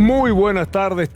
Muy buenas tardes,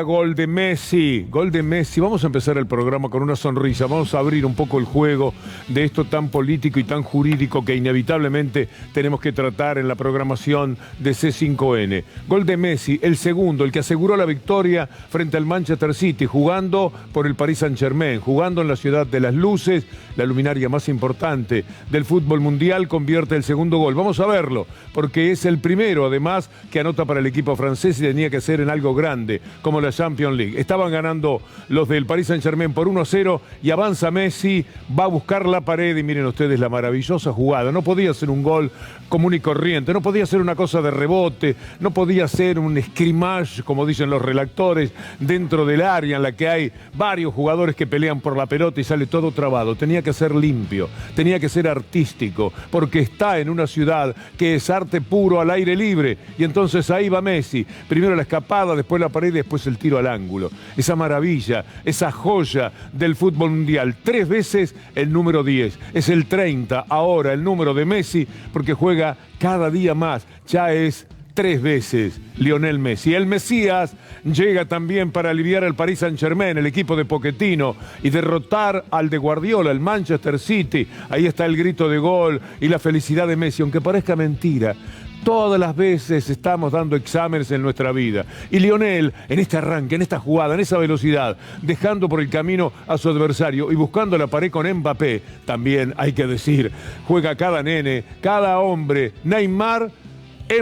gol de Messi. Gol de Messi. Vamos a empezar el programa con una sonrisa. Vamos a abrir un poco el juego de esto tan político y tan jurídico que inevitablemente tenemos que tratar en la programación de C5N. Gol de Messi, el segundo, el que aseguró la victoria frente al Manchester City, jugando por el Paris Saint-Germain, jugando en la ciudad de las luces, la luminaria más importante del fútbol mundial, convierte el segundo gol. Vamos a verlo, porque es el primero, además, que anota para el equipo francés y tenía que ser en algo grande, como la Champions League. Estaban ganando los del Paris Saint-Germain por 1-0 y avanza Messi, va a buscar la pared y miren ustedes la maravillosa jugada. No podía ser un gol común y corriente, no podía ser una cosa de rebote, no podía ser un scrimmage, como dicen los relatores, dentro del área en la que hay varios jugadores que pelean por la pelota y sale todo trabado. Tenía que ser limpio, tenía que ser artístico, porque está en una ciudad que es arte puro al aire libre, y entonces ahí va Messi. Primero la escapada, después la pared y después el tiro al ángulo. Esa maravilla, esa joya del fútbol mundial. 3 veces el número 10. Es el 30 ahora el número de Messi, porque juega cada día más. Ya es 3 veces Lionel Messi. El Mesías llega también para aliviar al Paris Saint-Germain, el equipo de Pochettino, y derrotar al de Guardiola, el Manchester City. Ahí está el grito de gol y la felicidad de Messi, aunque parezca mentira. Todas las veces estamos dando exámenes en nuestra vida. Y Lionel, en este arranque, en esta jugada, en esa velocidad, dejando por el camino a su adversario y buscando la pared con Mbappé, también hay que decir, juega cada nene, cada hombre, Neymar,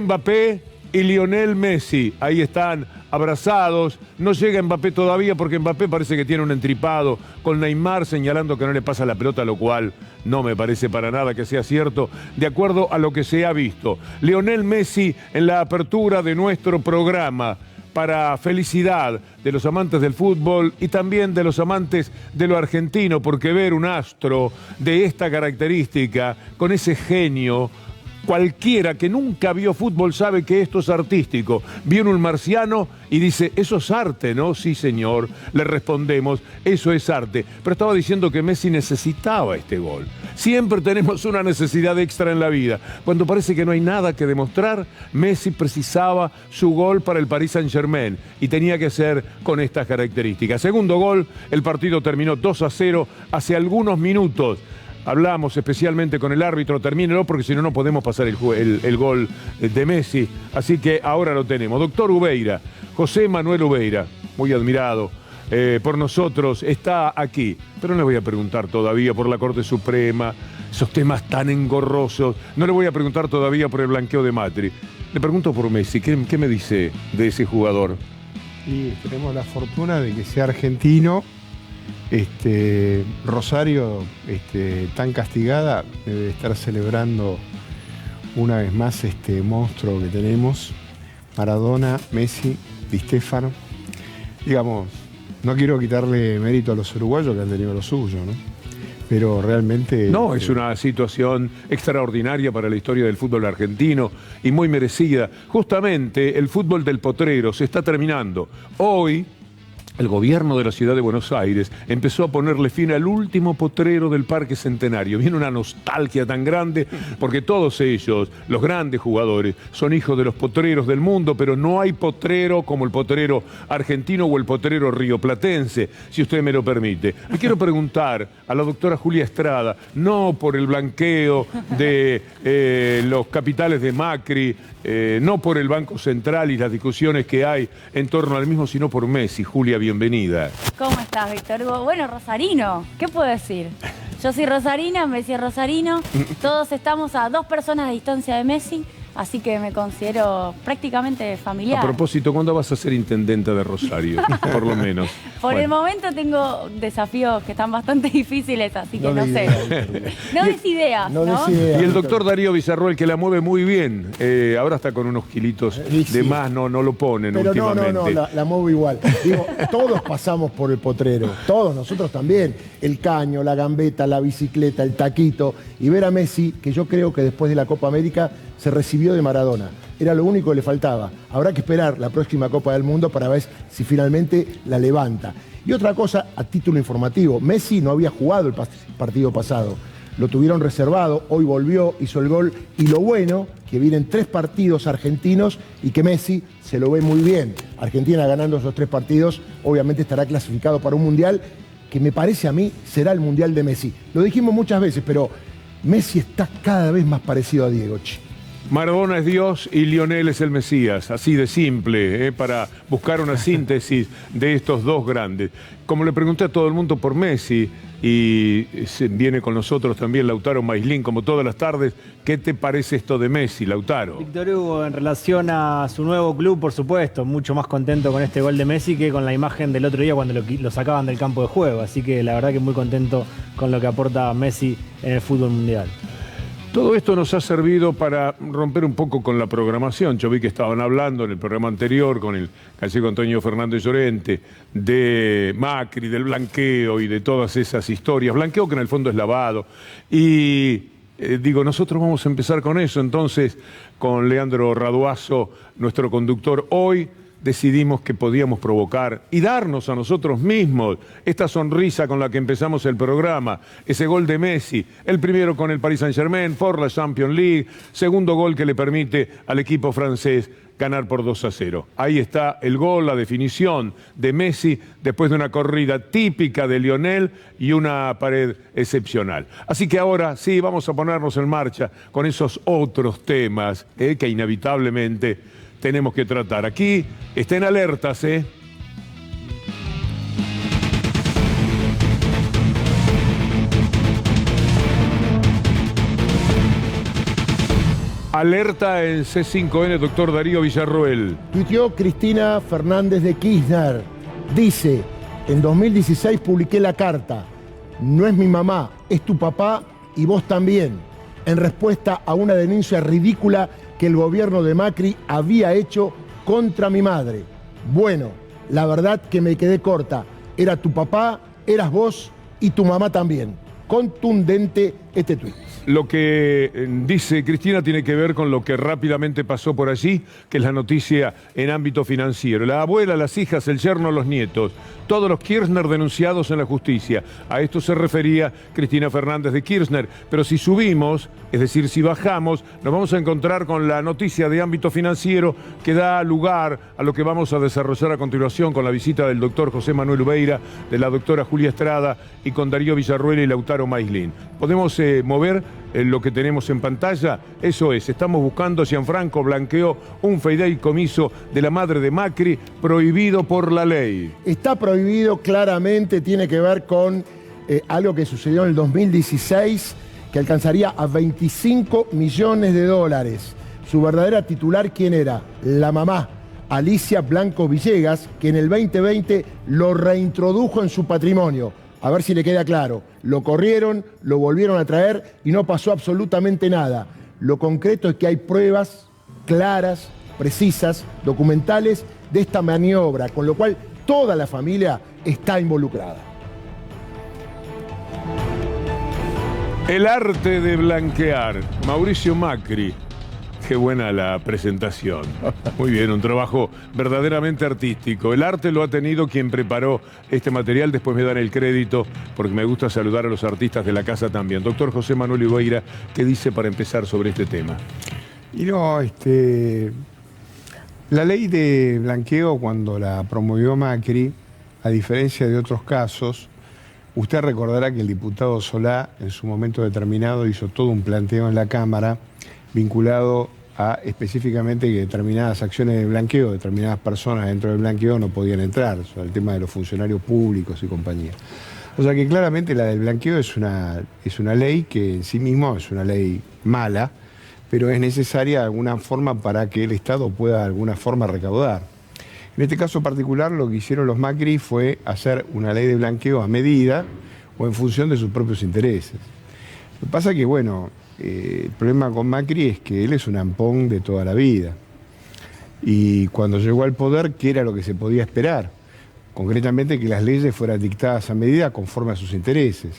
Mbappé y Lionel Messi. Ahí están abrazados. No llega Mbappé todavía porque Mbappé parece que tiene un entripado con Neymar señalando que no le pasa la pelota, lo cual no me parece para nada que sea cierto, de acuerdo a lo que se ha visto. Lionel Messi en la apertura de nuestro programa, para felicidad de los amantes del fútbol y también de los amantes de lo argentino, porque ver un astro de esta característica, con ese genio, cualquiera que nunca vio fútbol sabe que esto es artístico. Viene un marciano y dice, eso es arte, ¿no? Sí, señor, le respondemos, eso es arte. Pero estaba diciendo que Messi necesitaba este gol. Siempre tenemos una necesidad extra en la vida. Cuando parece que no hay nada que demostrar, Messi precisaba su gol para el Paris Saint-Germain y tenía que ser con estas características. Segundo gol, el partido terminó 2-0 hace algunos minutos. Hablamos especialmente con el árbitro, termínelo porque si no, no podemos pasar el gol de Messi. Así que ahora lo tenemos. Doctor Ubeira, José Manuel Ubeira, muy admirado por nosotros, está aquí. Pero no le voy a preguntar todavía por la Corte Suprema, esos temas tan engorrosos. No le voy a preguntar todavía por el blanqueo de Macri. Le pregunto por Messi, ¿qué me dice de ese jugador? Y tenemos la fortuna de que sea argentino. Rosario, tan castigada, debe estar celebrando una vez más este monstruo que tenemos, Maradona, Messi, Di Stéfano. Digamos, no quiero quitarle mérito a los uruguayos que han tenido lo suyo, ¿no? Pero realmente... No, es una situación extraordinaria para la historia del fútbol argentino y muy merecida. Justamente el fútbol del potrero se está terminando. Hoy el gobierno de la ciudad de Buenos Aires empezó a ponerle fin al último potrero del Parque Centenario. Viene una nostalgia tan grande porque todos ellos, los grandes jugadores, son hijos de los potreros del mundo, pero no hay potrero como el potrero argentino o el potrero rioplatense, si usted me lo permite. Le quiero preguntar a la doctora Julia Estrada, no por el blanqueo de los capitales de Macri, no por el Banco Central y las discusiones que hay en torno al mismo, sino por Messi. Julia, bienvenida. ¿Cómo estás, Víctor Hugo? Bueno, rosarino, ¿qué puedo decir? Yo soy rosarina, Messi es rosarino, todos estamos a 2 personas de distancia de Messi, así que me considero prácticamente familiar. A propósito, ¿cuándo vas a ser intendenta de Rosario? Por lo menos. Por el momento tengo desafíos que están bastante difíciles, así que no sé. No des ideas, ¿no? Y el doctor Darío Villarroel, que la mueve muy bien, ahora está con unos kilitos de más, no lo ponen pero últimamente. No, la muevo igual. Digo, todos pasamos por el potrero, todos, nosotros también. El caño, la gambeta, la bicicleta, el taquito. Y ver a Messi, que yo creo que después de la Copa América se recibió de Maradona. Era lo único que le faltaba. Habrá que esperar la próxima Copa del Mundo para ver si finalmente la levanta. Y otra cosa, a título informativo, Messi no había jugado el partido pasado. lo tuvieron reservado, hoy volvió, hizo el gol, y lo bueno, que vienen 3 partidos argentinos y que Messi se lo ve muy bien. Argentina ganando esos 3 partidos, obviamente estará clasificado para un Mundial que me parece a mí será el Mundial de Messi. Lo dijimos muchas veces, pero Messi está cada vez más parecido a Diego, che. Maradona es Dios y Lionel es el Mesías, así de simple, para buscar una síntesis de estos dos grandes. Como le pregunté a todo el mundo por Messi, y viene con nosotros también Lautaro Maislin, como todas las tardes, ¿qué te parece esto de Messi, Lautaro? Víctor Hugo, en relación a su nuevo club, por supuesto, mucho más contento con este gol de Messi que con la imagen del otro día cuando lo sacaban del campo de juego. Así que la verdad que muy contento con lo que aporta Messi en el fútbol mundial. Todo esto nos ha servido para romper un poco con la programación. Yo vi que estaban hablando en el programa anterior con el gallego Antonio Fernández Llorente de Macri, del blanqueo y de todas esas historias. Blanqueo que en el fondo es lavado. Y digo, nosotros vamos a empezar con eso. Entonces, con Leandro Raduazo, nuestro conductor, hoy decidimos que podíamos provocar y darnos a nosotros mismos esta sonrisa con la que empezamos el programa, ese gol de Messi, el primero con el Paris Saint-Germain por la Champions League, segundo gol que le permite al equipo francés ganar por 2-0. Ahí está el gol, la definición de Messi después de una corrida típica de Lionel y una pared excepcional. Así que ahora sí, vamos a ponernos en marcha con esos otros temas que inevitablemente tenemos que tratar. Aquí estén alertas, Alerta en C5N, doctor Darío Villarroel. Tuiteó Cristina Fernández de Kirchner. Dice, en 2016 publiqué la carta, no es mi mamá, es tu papá y vos también, en respuesta a una denuncia ridícula que el gobierno de Macri había hecho contra mi madre. Bueno, la verdad que me quedé corta. Era tu papá, eras vos y tu mamá también. Contundente este tuit. Lo que dice Cristina tiene que ver con lo que rápidamente pasó por allí, que es la noticia en ámbito financiero. La abuela, las hijas, el yerno, los nietos, todos los Kirchner denunciados en la justicia. A esto se refería Cristina Fernández de Kirchner. Pero si subimos, es decir, si bajamos, nos vamos a encontrar con la noticia de ámbito financiero que da lugar a lo que vamos a desarrollar a continuación con la visita del doctor José Manuel Ubeira, de la doctora Julia Estrada y con Darío Villarroel y Lautaro Maislin. ¿Podemos mover lo que tenemos en pantalla? Eso es, estamos buscando, Gianfranco blanqueó un fideicomiso de la madre de Macri prohibido por la ley. Está prohibido claramente, tiene que ver con algo que sucedió en el 2016, que alcanzaría a 25 millones de dólares. Su verdadera titular, ¿quién era? La mamá, Alicia Blanco Villegas, que en el 2020 lo reintrodujo en su patrimonio. A ver si le queda claro. Lo corrieron, lo volvieron a traer y no pasó absolutamente nada. Lo concreto es que hay pruebas claras, precisas, documentales de esta maniobra, con lo cual toda la familia está involucrada. El arte de blanquear. Mauricio Macri. Qué buena la presentación. Muy bien, un trabajo verdaderamente artístico. El arte lo ha tenido quien preparó este material. Después me dan el crédito porque me gusta saludar a los artistas de la casa también. Doctor José Manuel Ubeira, ¿qué dice para empezar sobre este tema? Y no, la ley de blanqueo, cuando la promovió Macri, a diferencia de otros casos, usted recordará que el diputado Solá en su momento determinado hizo todo un planteo en la Cámara vinculado a específicamente que determinadas acciones de blanqueo, determinadas personas dentro del blanqueo no podían entrar, sobre el tema de los funcionarios públicos y compañía. O sea que claramente la del blanqueo es una ley que en sí mismo es una ley mala, pero es necesaria de alguna forma para que el Estado pueda de alguna forma recaudar. En este caso particular lo que hicieron los Macri fue hacer una ley de blanqueo a medida o en función de sus propios intereses. Lo que pasa es que, bueno, el problema con Macri es que él es un ampón de toda la vida. Y cuando llegó al poder, ¿qué era lo que se podía esperar? Concretamente que las leyes fueran dictadas a medida conforme a sus intereses.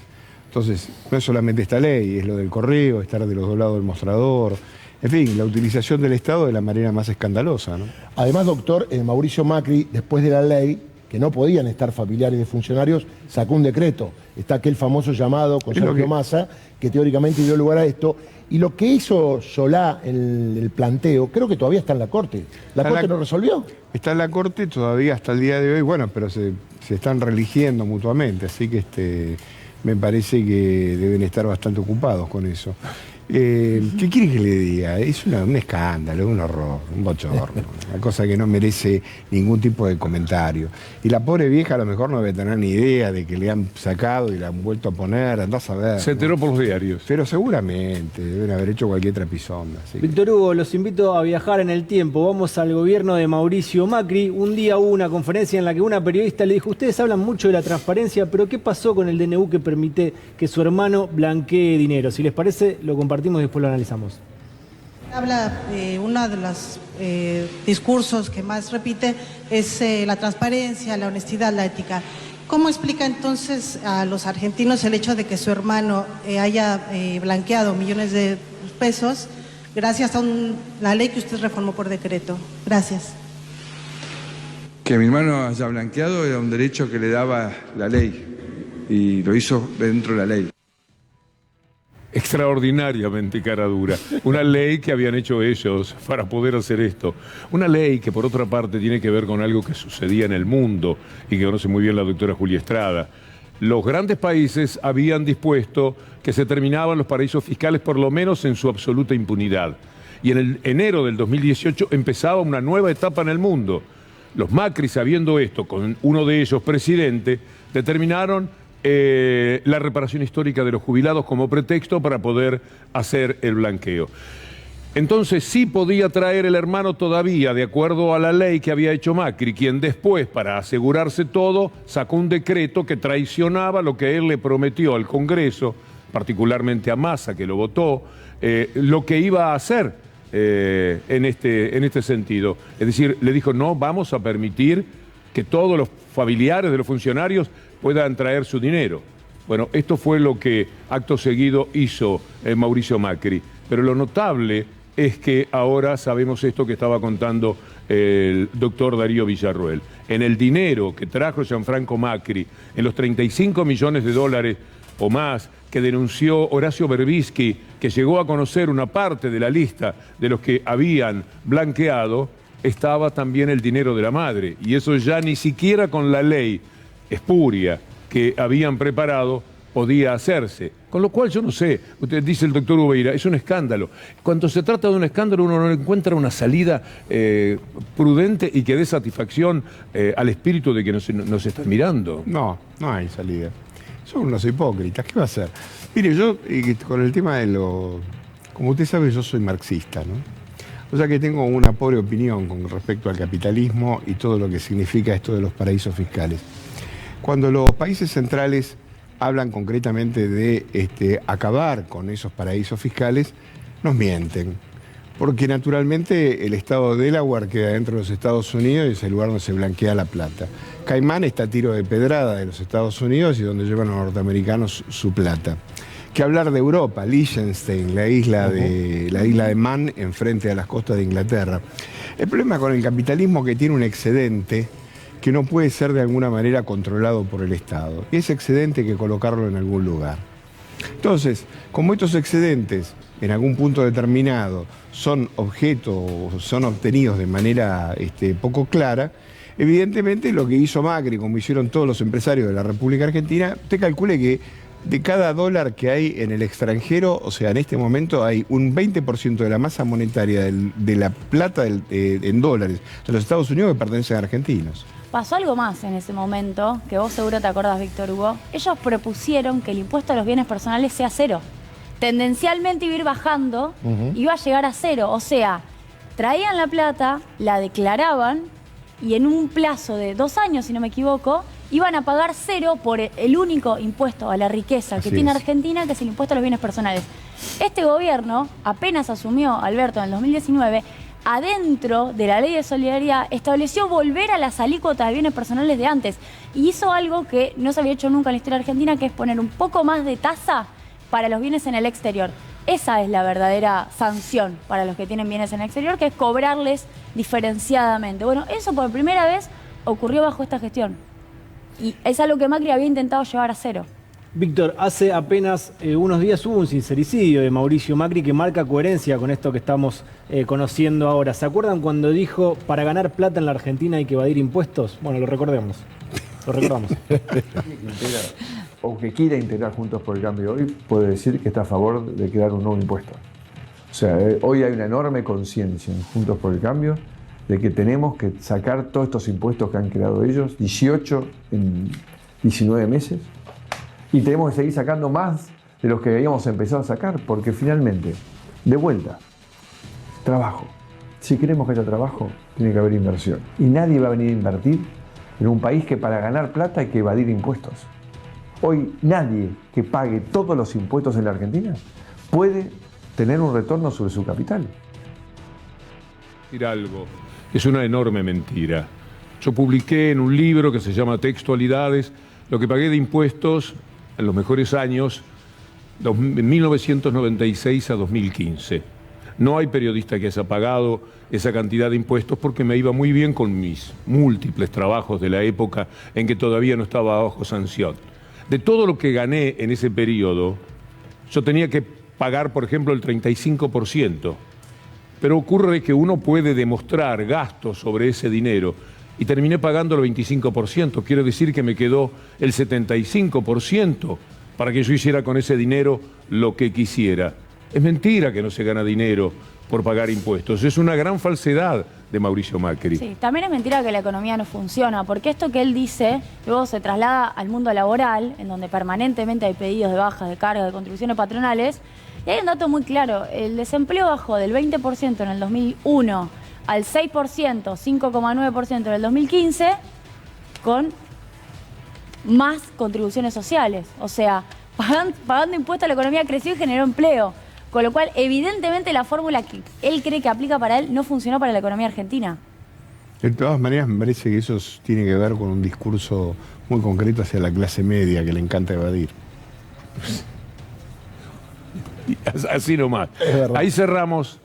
Entonces, no es solamente esta ley, es lo del correo, estar de los dos lados del mostrador, en fin, la utilización del Estado de la manera más escandalosa, ¿no? Además, doctor, Mauricio Macri, después de la ley, que no podían estar familiares de funcionarios, sacó un decreto. Está aquel famoso llamado con Sergio Massa, que teóricamente dio lugar a esto. Y lo que hizo Solá en el planteo, creo que todavía está en la Corte. ¿La Corte no resolvió? Está en la Corte todavía hasta el día de hoy, bueno, pero se están religiendo mutuamente, así que me parece que deben estar bastante ocupados con eso. ¿Qué quiere que le diga? Es un escándalo, un horror, un bochorno, una cosa que no merece ningún tipo de comentario. Y la pobre vieja a lo mejor no debe tener ni idea de que le han sacado y le han vuelto a poner, andás a ver. Se enteró por los diarios. Pero seguramente deben haber hecho cualquier trapisonda. ¿Sí? Víctor Hugo, los invito a viajar en el tiempo. Vamos al gobierno de Mauricio Macri. Un día hubo una conferencia en la que una periodista le dijo: ustedes hablan mucho de la transparencia, pero ¿qué pasó con el DNU que permite que su hermano blanquee dinero? Si les parece, lo compartimos y después lo analizamos. Habla, uno de los discursos que más repite es la transparencia, la honestidad, la ética. ¿Cómo explica entonces a los argentinos el hecho de que su hermano haya blanqueado millones de pesos gracias a la ley que usted reformó por decreto? Gracias. Que mi hermano haya blanqueado era un derecho que le daba la ley y lo hizo dentro de la ley. Extraordinariamente cara dura. Una ley que habían hecho ellos para poder hacer esto. Una ley que por otra parte tiene que ver con algo que sucedía en el mundo y que conoce muy bien la doctora Julia Estrada. Los grandes países habían dispuesto que se terminaban los paraísos fiscales por lo menos en su absoluta impunidad. Y en el enero del 2018 empezaba una nueva etapa en el mundo. Los Macri, sabiendo esto, con uno de ellos presidente, determinaron la reparación histórica de los jubilados como pretexto para poder hacer el blanqueo. Entonces sí podía traer el hermano todavía, de acuerdo a la ley que había hecho Macri, quien después, para asegurarse todo, sacó un decreto que traicionaba lo que él le prometió al Congreso, particularmente a Massa, que lo votó, lo que iba a hacer en este sentido. Es decir, le dijo: no vamos a permitir que todos los familiares de los funcionarios puedan traer su dinero. Bueno, esto fue lo que acto seguido hizo Mauricio Macri. Pero lo notable es que ahora sabemos esto que estaba contando el doctor Darío Villarroel. En el dinero que trajo Gianfranco Macri, en los 35 millones de dólares o más que denunció Horacio Berbisky, que llegó a conocer una parte de la lista de los que habían blanqueado, estaba también el dinero de la madre. Y eso ya ni siquiera con la ley espuria que habían preparado podía hacerse. Con lo cual yo no sé, usted dice el doctor Ubeira, es un escándalo. Cuando se trata de un escándalo uno no encuentra una salida prudente y que dé satisfacción al espíritu de que nos está mirando. No hay salida. Son unos hipócritas, ¿qué va a hacer? Mire, yo con el tema de como usted sabe, yo soy marxista, ¿no? O sea que tengo una pobre opinión con respecto al capitalismo y todo lo que significa esto de los paraísos fiscales. Cuando los países centrales hablan concretamente de acabar con esos paraísos fiscales, nos mienten. Porque naturalmente el estado de Delaware queda dentro de los Estados Unidos y es el lugar donde se blanquea la plata. Caimán está a tiro de pedrada de los Estados Unidos y donde llevan los norteamericanos su plata. Que hablar de Europa, Liechtenstein, la isla de Man, enfrente a las costas de Inglaterra. El problema con el capitalismo es que tiene un excedente que no puede ser de alguna manera controlado por el Estado. Y ese excedente hay que colocarlo en algún lugar. Entonces, como estos excedentes en algún punto determinado son objetos, son obtenidos de manera poco clara, evidentemente lo que hizo Macri, como hicieron todos los empresarios de la República Argentina, usted calcule que de cada dólar que hay en el extranjero, o sea, en este momento hay un 20% de la masa monetaria de la plata en dólares de los Estados Unidos que pertenecen a argentinos. Pasó algo más en ese momento, que vos seguro te acordás, Víctor Hugo. Ellos propusieron que el impuesto a los bienes personales sea cero. Tendencialmente iba a ir bajando, iba a llegar a cero. O sea, traían la plata, la declaraban y en un plazo de 2 años, si no me equivoco, iban a pagar cero por el único impuesto a la riqueza que tiene Argentina, que es el impuesto a los bienes personales. Este gobierno, apenas asumió Alberto en el 2019, adentro de la ley de solidaridad estableció volver a las alícuotas de bienes personales de antes y hizo algo que no se había hecho nunca en la historia argentina, que es poner un poco más de tasa para los bienes en el exterior. Esa es la verdadera sanción para los que tienen bienes en el exterior, que es cobrarles diferenciadamente. Bueno, eso por primera vez ocurrió bajo esta gestión. Y es algo que Macri había intentado llevar a cero. Víctor, hace apenas unos días hubo un sincericidio de Mauricio Macri que marca coherencia con esto que estamos conociendo ahora. ¿Se acuerdan cuando dijo, para ganar plata en la Argentina hay que evadir impuestos? Bueno, lo recordemos. Lo recordamos. O que quiera integrar Juntos por el Cambio hoy, puede decir que está a favor de crear un nuevo impuesto. O sea, hoy hay una enorme conciencia en Juntos por el Cambio de que tenemos que sacar todos estos impuestos que han creado ellos, 18 en 19 meses, y tenemos que seguir sacando más de los que habíamos empezado a sacar, porque finalmente, de vuelta, trabajo. Si queremos que haya trabajo, tiene que haber inversión. Y nadie va a venir a invertir en un país que para ganar plata hay que evadir impuestos. Hoy nadie que pague todos los impuestos en la Argentina puede tener un retorno sobre su capital. Decir algo, es una enorme mentira. Yo publiqué en un libro que se llama Textualidades lo que pagué de impuestos en los mejores años, de 1996 a 2015. No hay periodista que haya pagado esa cantidad de impuestos porque me iba muy bien con mis múltiples trabajos de la época en que todavía no estaba bajo sanción. De todo lo que gané en ese periodo, yo tenía que pagar, por ejemplo, el 35%. Pero ocurre que uno puede demostrar gastos sobre ese dinero y terminé pagando el 25%. Quiero decir que me quedó el 75% para que yo hiciera con ese dinero lo que quisiera. Es mentira que no se gana dinero por pagar impuestos. Es una gran falsedad de Mauricio Macri. Sí, también es mentira que la economía no funciona, porque esto que él dice luego se traslada al mundo laboral, en donde permanentemente hay pedidos de bajas, de cargas, de contribuciones patronales. Y hay un dato muy claro, el desempleo bajó del 20% en el 2001 al 6%, 5,9% en el 2015, con más contribuciones sociales. O sea, pagando impuestos la economía creció y generó empleo. Con lo cual, evidentemente, la fórmula que él cree que aplica para él no funcionó para la economía argentina. De todas maneras, me parece que eso tiene que ver con un discurso muy concreto hacia la clase media, que le encanta evadir. Así nomás. Ahí cerramos.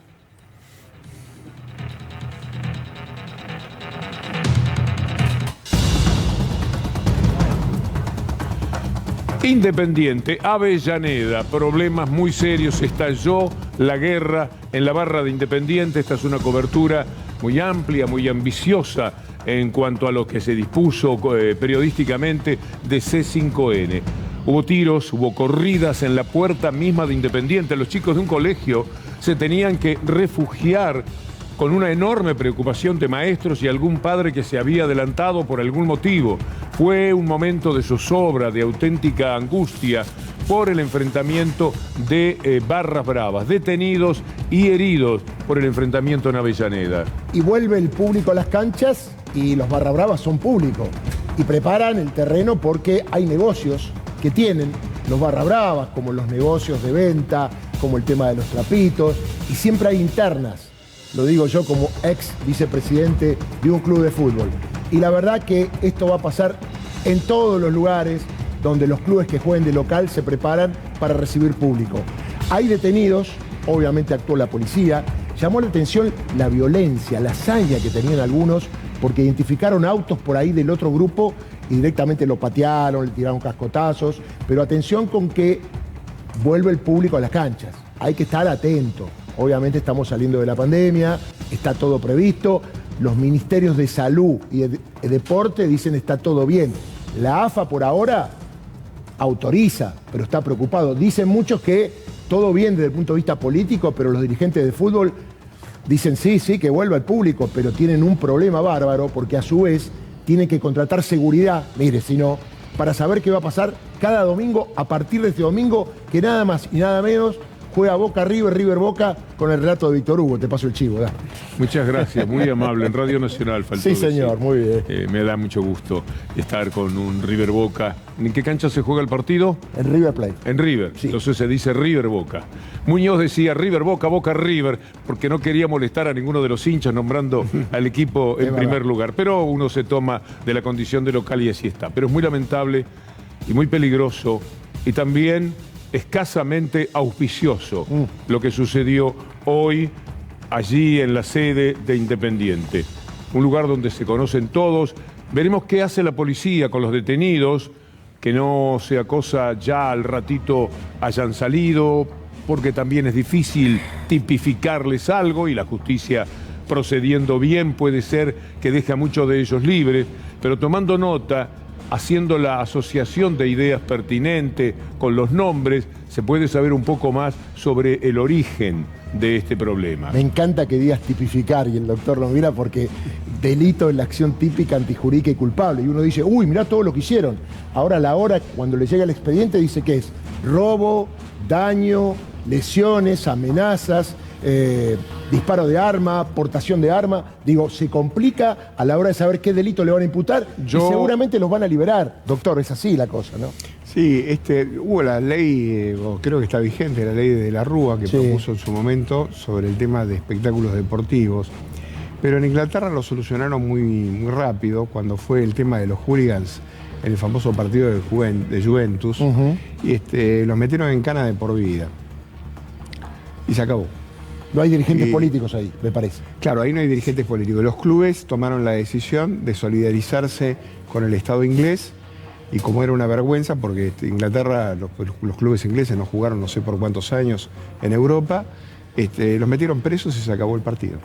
Independiente, Avellaneda, problemas muy serios, estalló la guerra en la barra de Independiente. Esta es una cobertura muy amplia, muy ambiciosa en cuanto a lo que se dispuso periodísticamente de C5N. Hubo tiros, hubo corridas en la puerta misma de Independiente. Los chicos de un colegio se tenían que refugiar con una enorme preocupación de maestros y algún padre que se había adelantado por algún motivo. Fue un momento de zozobra, de auténtica angustia por el enfrentamiento de barras bravas, detenidos y heridos por el enfrentamiento en Avellaneda. Y vuelve el público a las canchas y los barra bravas son público. Y preparan el terreno porque hay negocios que tienen los barra bravas, como los negocios de venta, como el tema de los trapitos, y siempre hay internas. Lo digo yo como ex vicepresidente de un club de fútbol. Y la verdad que esto va a pasar en todos los lugares donde los clubes que jueguen de local se preparan para recibir público. Hay detenidos, obviamente actuó la policía, llamó la atención la violencia, la hazaña que tenían algunos, porque identificaron autos por ahí del otro grupo y directamente lo patearon, le tiraron cascotazos, pero atención con que vuelve el público a las canchas. Hay que estar atento. Obviamente estamos saliendo de la pandemia, está todo previsto, los ministerios de salud y de deporte dicen está todo bien. La AFA por ahora autoriza, pero está preocupado. Dicen muchos que todo bien desde el punto de vista político, pero los dirigentes de fútbol dicen sí, que vuelva el público, pero tienen un problema bárbaro porque a su vez tienen que contratar seguridad, mire, si no, para saber qué va a pasar cada domingo a partir de este domingo, que nada más y nada menos juega Boca River, River Boca, con el relato de Víctor Hugo. Te paso el chivo, ¿verdad? Muchas gracias, muy amable. En Radio Nacional faltó Sí, señor, decir. muy bien. Me da mucho gusto estar con un River Boca. ¿En qué cancha se juega el partido? En River Plate. En River, Sí. Entonces se dice River Boca. Muñoz decía River Boca, Boca River, porque no quería molestar a ninguno de los hinchas nombrando al equipo en primer lugar. Pero uno se toma de la condición de local y así está. Pero es muy lamentable y muy peligroso y también escasamente auspicioso lo que sucedió hoy allí en la sede de Independiente. Un lugar donde se conocen todos, Veremos qué hace la policía con los detenidos, que no sea cosa ya al ratito hayan salido, porque también es difícil tipificarles algo y la justicia procediendo bien puede ser que deje a muchos de ellos libres, pero tomando nota, haciendo la asociación de ideas pertinente con los nombres, se puede saber un poco más sobre el origen de este problema. Me encanta que digas tipificar y el doctor lo mira porque delito es la acción típica, antijurídica y culpable. Y uno dice, uy, mirá todo lo que hicieron. Ahora a la hora, cuando le llega el expediente, dice que es robo, daño, lesiones, amenazas, disparo de arma, portación de arma. Digo, se complica a la hora de saber qué delito le van a imputar y seguramente los van a liberar. Doctor, es así la cosa, ¿no? Sí, hubo la ley, creo que está vigente, la ley de la Rúa que propuso en su momento sobre el tema de espectáculos deportivos. Pero en Inglaterra lo solucionaron muy rápido cuando fue el tema de los hooligans en el famoso partido de Juventus. Y los metieron en cana de por vida. Y se acabó. No hay dirigentes políticos ahí, me parece. Claro, ahí no hay dirigentes políticos. Los clubes tomaron la decisión de solidarizarse con el Estado inglés y como era una vergüenza, porque Inglaterra, los clubes ingleses no jugaron no sé por cuántos años en Europa, los metieron presos y se acabó el partido.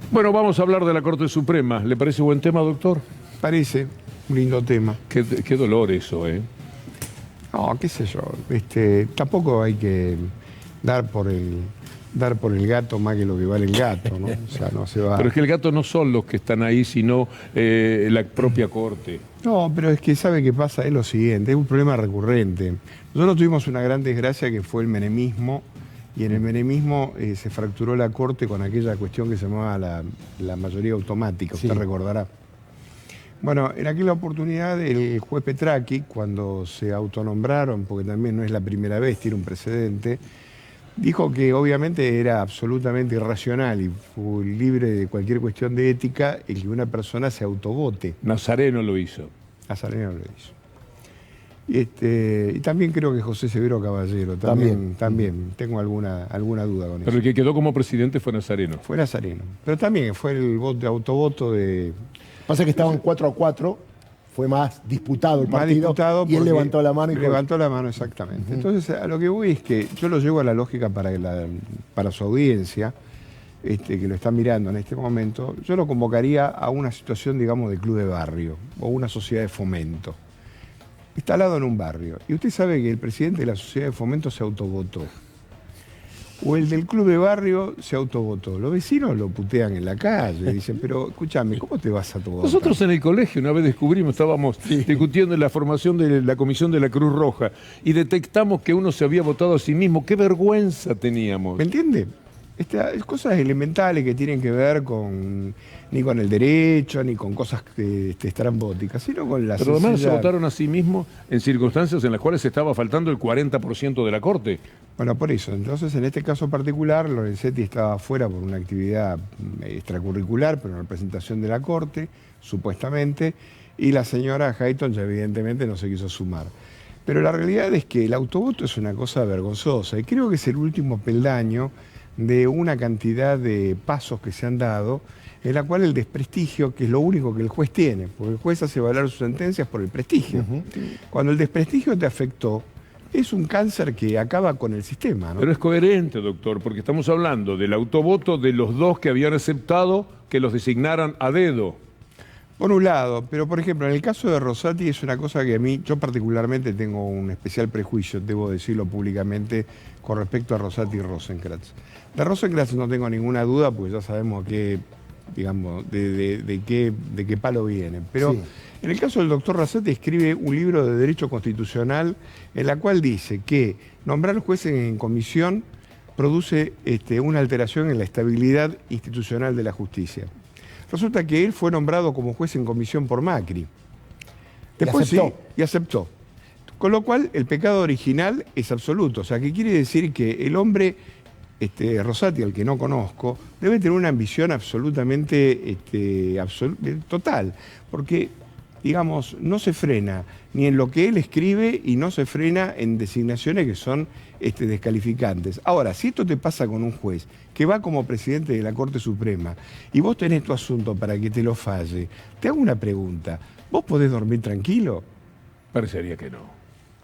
Bueno, vamos a hablar de la Corte Suprema. ¿Le parece buen tema, doctor? Parece un lindo tema. Qué dolor eso, ¿eh? No, qué sé yo. Tampoco hay que dar por el gato más que lo que vale el gato, ¿no? O sea, no se va. Pero es que el gato no son los que están ahí, sino la propia Corte. No, pero es que sabe qué pasa, es lo siguiente, es un problema recurrente. Nosotros tuvimos una gran desgracia que fue el menemismo, y en el menemismo se fracturó la Corte con aquella cuestión que se llamaba la mayoría automática, usted recordará. Bueno, en aquella oportunidad el juez Petracchi, cuando se autonombraron, porque también no es la primera vez, tiene un precedente, dijo que obviamente era absolutamente irracional y fue libre de cualquier cuestión de ética el que una persona se autovote. Nazareno lo hizo. Nazareno lo hizo. Y también creo que José Severo Caballero, también tengo alguna duda con eso. Pero el que quedó como presidente fue Nazareno. Fue Nazareno, pero también fue el autovoto de... Pasa que estaban 4-4, fue más disputado el partido y él levantó la mano. Levantó la mano, exactamente. Entonces, a lo que voy es que yo lo llevo a la lógica para su audiencia, que lo está mirando en este momento, yo lo convocaría a una situación, digamos, de club de barrio o una sociedad de fomento. Instalado en un barrio. Y usted sabe que el presidente de la sociedad de fomento se autovotó. O el del club de barrio se autovotó. Los vecinos lo putean en la calle. Dicen, pero escúchame, ¿cómo te vas a autovotar? Nosotros en el colegio una vez descubrimos, estábamos discutiendo en la formación de la comisión de la Cruz Roja y detectamos que uno se había votado a sí mismo. ¡Qué vergüenza teníamos! ¿Me entiende? Cosas elementales que tienen que ver ni con el derecho, ni con cosas estrambóticas, sino con la Pero además se sencilla... votaron a sí mismos en circunstancias en las cuales estaba faltando el 40% de la Corte. Bueno, por eso. Entonces, en este caso particular, Lorenzetti estaba fuera por una actividad extracurricular, pero en representación de la Corte, supuestamente, y la señora Hayton ya evidentemente no se quiso sumar. Pero la realidad es que el autovoto es una cosa vergonzosa, y creo que es el último peldaño de una cantidad de pasos que se han dado, en la cual el desprestigio, que es lo único que el juez tiene, porque el juez hace valer sus sentencias por el prestigio. Cuando el desprestigio te afectó, es un cáncer que acaba con el sistema, ¿no? Pero es coherente, doctor, porque estamos hablando del autovoto de los dos que habían aceptado que los designaran a dedo. Por un lado, pero por ejemplo, en el caso de Rosati es una cosa que a mí, yo particularmente tengo un especial prejuicio, debo decirlo públicamente, con respecto a Rosati y Rosenkrantz. De Rosenkrantz no tengo ninguna duda, porque ya sabemos que, digamos, de qué palo viene. Pero en el caso del doctor Rosati escribe un libro de Derecho Constitucional en la cual dice que nombrar jueces en comisión produce una alteración en la estabilidad institucional de la justicia. Resulta que él fue nombrado como juez en comisión por Macri. Después y aceptó. Con lo cual, el pecado original es absoluto. O sea, que quiere decir que el hombre, Rosati, al que no conozco, debe tener una ambición absolutamente total. Porque digamos, no se frena ni en lo que él escribe y no se frena en designaciones que son descalificantes. Ahora, si esto te pasa con un juez que va como presidente de la Corte Suprema y vos tenés tu asunto para que te lo falle, te hago una pregunta. ¿Vos podés dormir tranquilo? Parecería que no.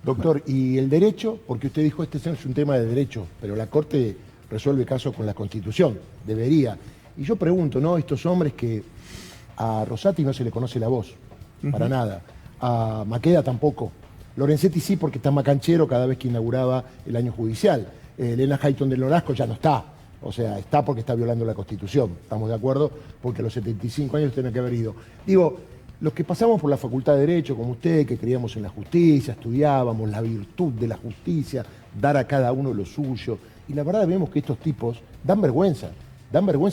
Doctor, ¿y el derecho? Porque usted dijo este es un tema de derecho, pero la Corte resuelve casos con la Constitución, debería. Y yo pregunto, ¿no? Estos hombres que a Rosati no se le conoce la voz, para nada. A Maqueda tampoco. Lorenzetti sí, porque está macanchero cada vez que inauguraba el año judicial. Elena Hayton del Nolasco ya no está. O sea, está porque está violando la Constitución. ¿Estamos de acuerdo? Porque a los 75 años tiene que haber ido. Digo, los que pasamos por la Facultad de Derecho, como usted, que creíamos en la justicia, estudiábamos la virtud de la justicia, dar a cada uno lo suyo. Y la verdad vemos que estos tipos dan vergüenza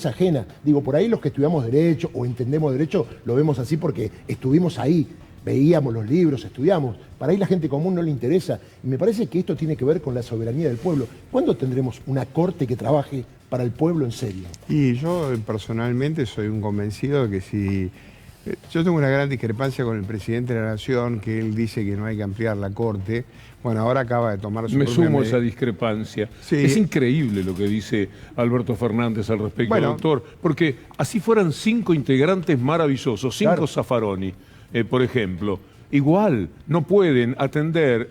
ajena. Digo, por ahí los que estudiamos Derecho o entendemos Derecho lo vemos así porque estuvimos ahí, veíamos los libros, estudiamos. Para ahí la gente común no le interesa. Y me parece que esto tiene que ver con la soberanía del pueblo. ¿Cuándo tendremos una corte que trabaje para el pueblo en serio? Y yo personalmente soy un convencido de que si... Yo tengo una gran discrepancia con el presidente de la Nación, que él dice que no hay que ampliar la Corte. Bueno, ahora acaba de tomar su Me propia sumo a medida. esa discrepancia. Sí. Es increíble lo que dice Alberto Fernández al respecto, Bueno, doctor, porque así fueran 5 integrantes maravillosos, 5 Claro. Zaffaroni, por ejemplo, igual no pueden atender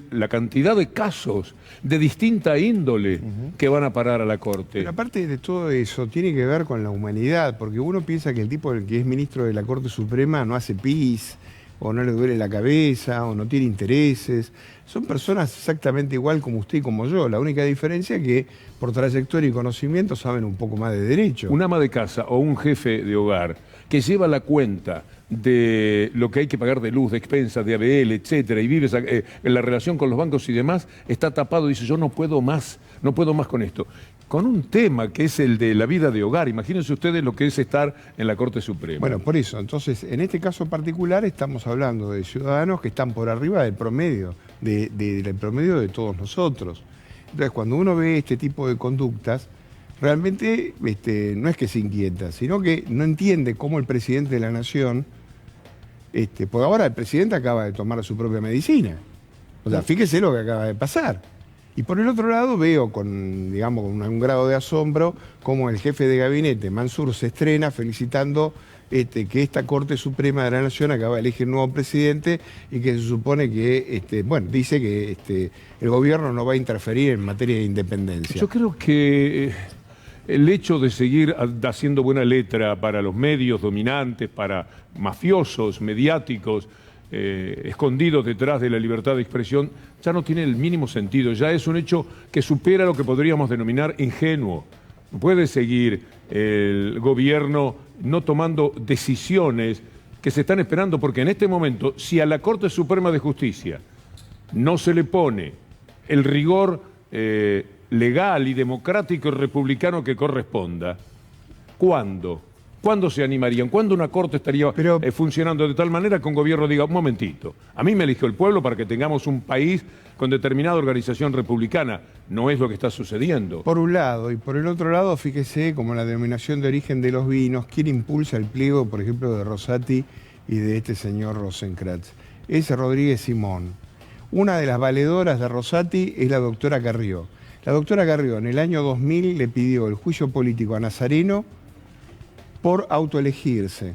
la cantidad de casos de distinta índole que van a parar a la Corte. Pero aparte de todo eso, tiene que ver con la humanidad, porque uno piensa que el tipo que es ministro de la Corte Suprema no hace pis, o no le duele la cabeza, o no tiene intereses. Son personas exactamente igual como usted y como yo. La única diferencia es que por trayectoria y conocimiento saben un poco más de derecho. Un ama de casa o un jefe de hogar que lleva la cuenta de lo que hay que pagar de luz, de expensas, de ABL, etcétera, y vive en la relación con los bancos y demás, está tapado y dice, yo no puedo más con esto. Con un tema que es el de la vida de hogar, imagínense ustedes lo que es estar en la Corte Suprema. Bueno, por eso, entonces, en este caso particular estamos hablando de ciudadanos que están por arriba del promedio, del promedio de todos nosotros. Entonces, cuando uno ve este tipo de conductas, realmente no es que se inquieta, sino que no entiende cómo el presidente de la Nación, porque ahora el presidente acaba de tomar su propia medicina. O sea, fíjese lo que acaba de pasar. Y por el otro lado veo con un grado de asombro cómo el jefe de gabinete, Mansur, se estrena felicitando que esta Corte Suprema de la Nación acaba de elegir nuevo presidente y que se supone que, dice que el gobierno no va a interferir en materia de independencia. Yo creo que el hecho de seguir haciendo buena letra para los medios dominantes, para mafiosos, mediáticos, escondidos detrás de la libertad de expresión, ya no tiene el mínimo sentido, ya es un hecho que supera lo que podríamos denominar ingenuo. No puede seguir el gobierno no tomando decisiones que se están esperando, porque en este momento, si a la Corte Suprema de Justicia no se le pone el rigor legal y democrático y republicano que corresponda, ¿cuándo? ¿Cuándo se animarían? ¿Cuándo una corte estaría funcionando de tal manera que un gobierno diga, un momentito, a mí me eligió el pueblo para que tengamos un país con determinada organización republicana? No es lo que está sucediendo. Por un lado, y por el otro lado, fíjese como la denominación de origen de los vinos, ¿quién impulsa el pliego, por ejemplo, de Rosati y de este señor Rosenkrantz? Es Rodríguez Simón. Una de las valedoras de Rosati es la doctora Carrió. La doctora Carrió en el año 2000 le pidió el juicio político a Nazareno por autoelegirse.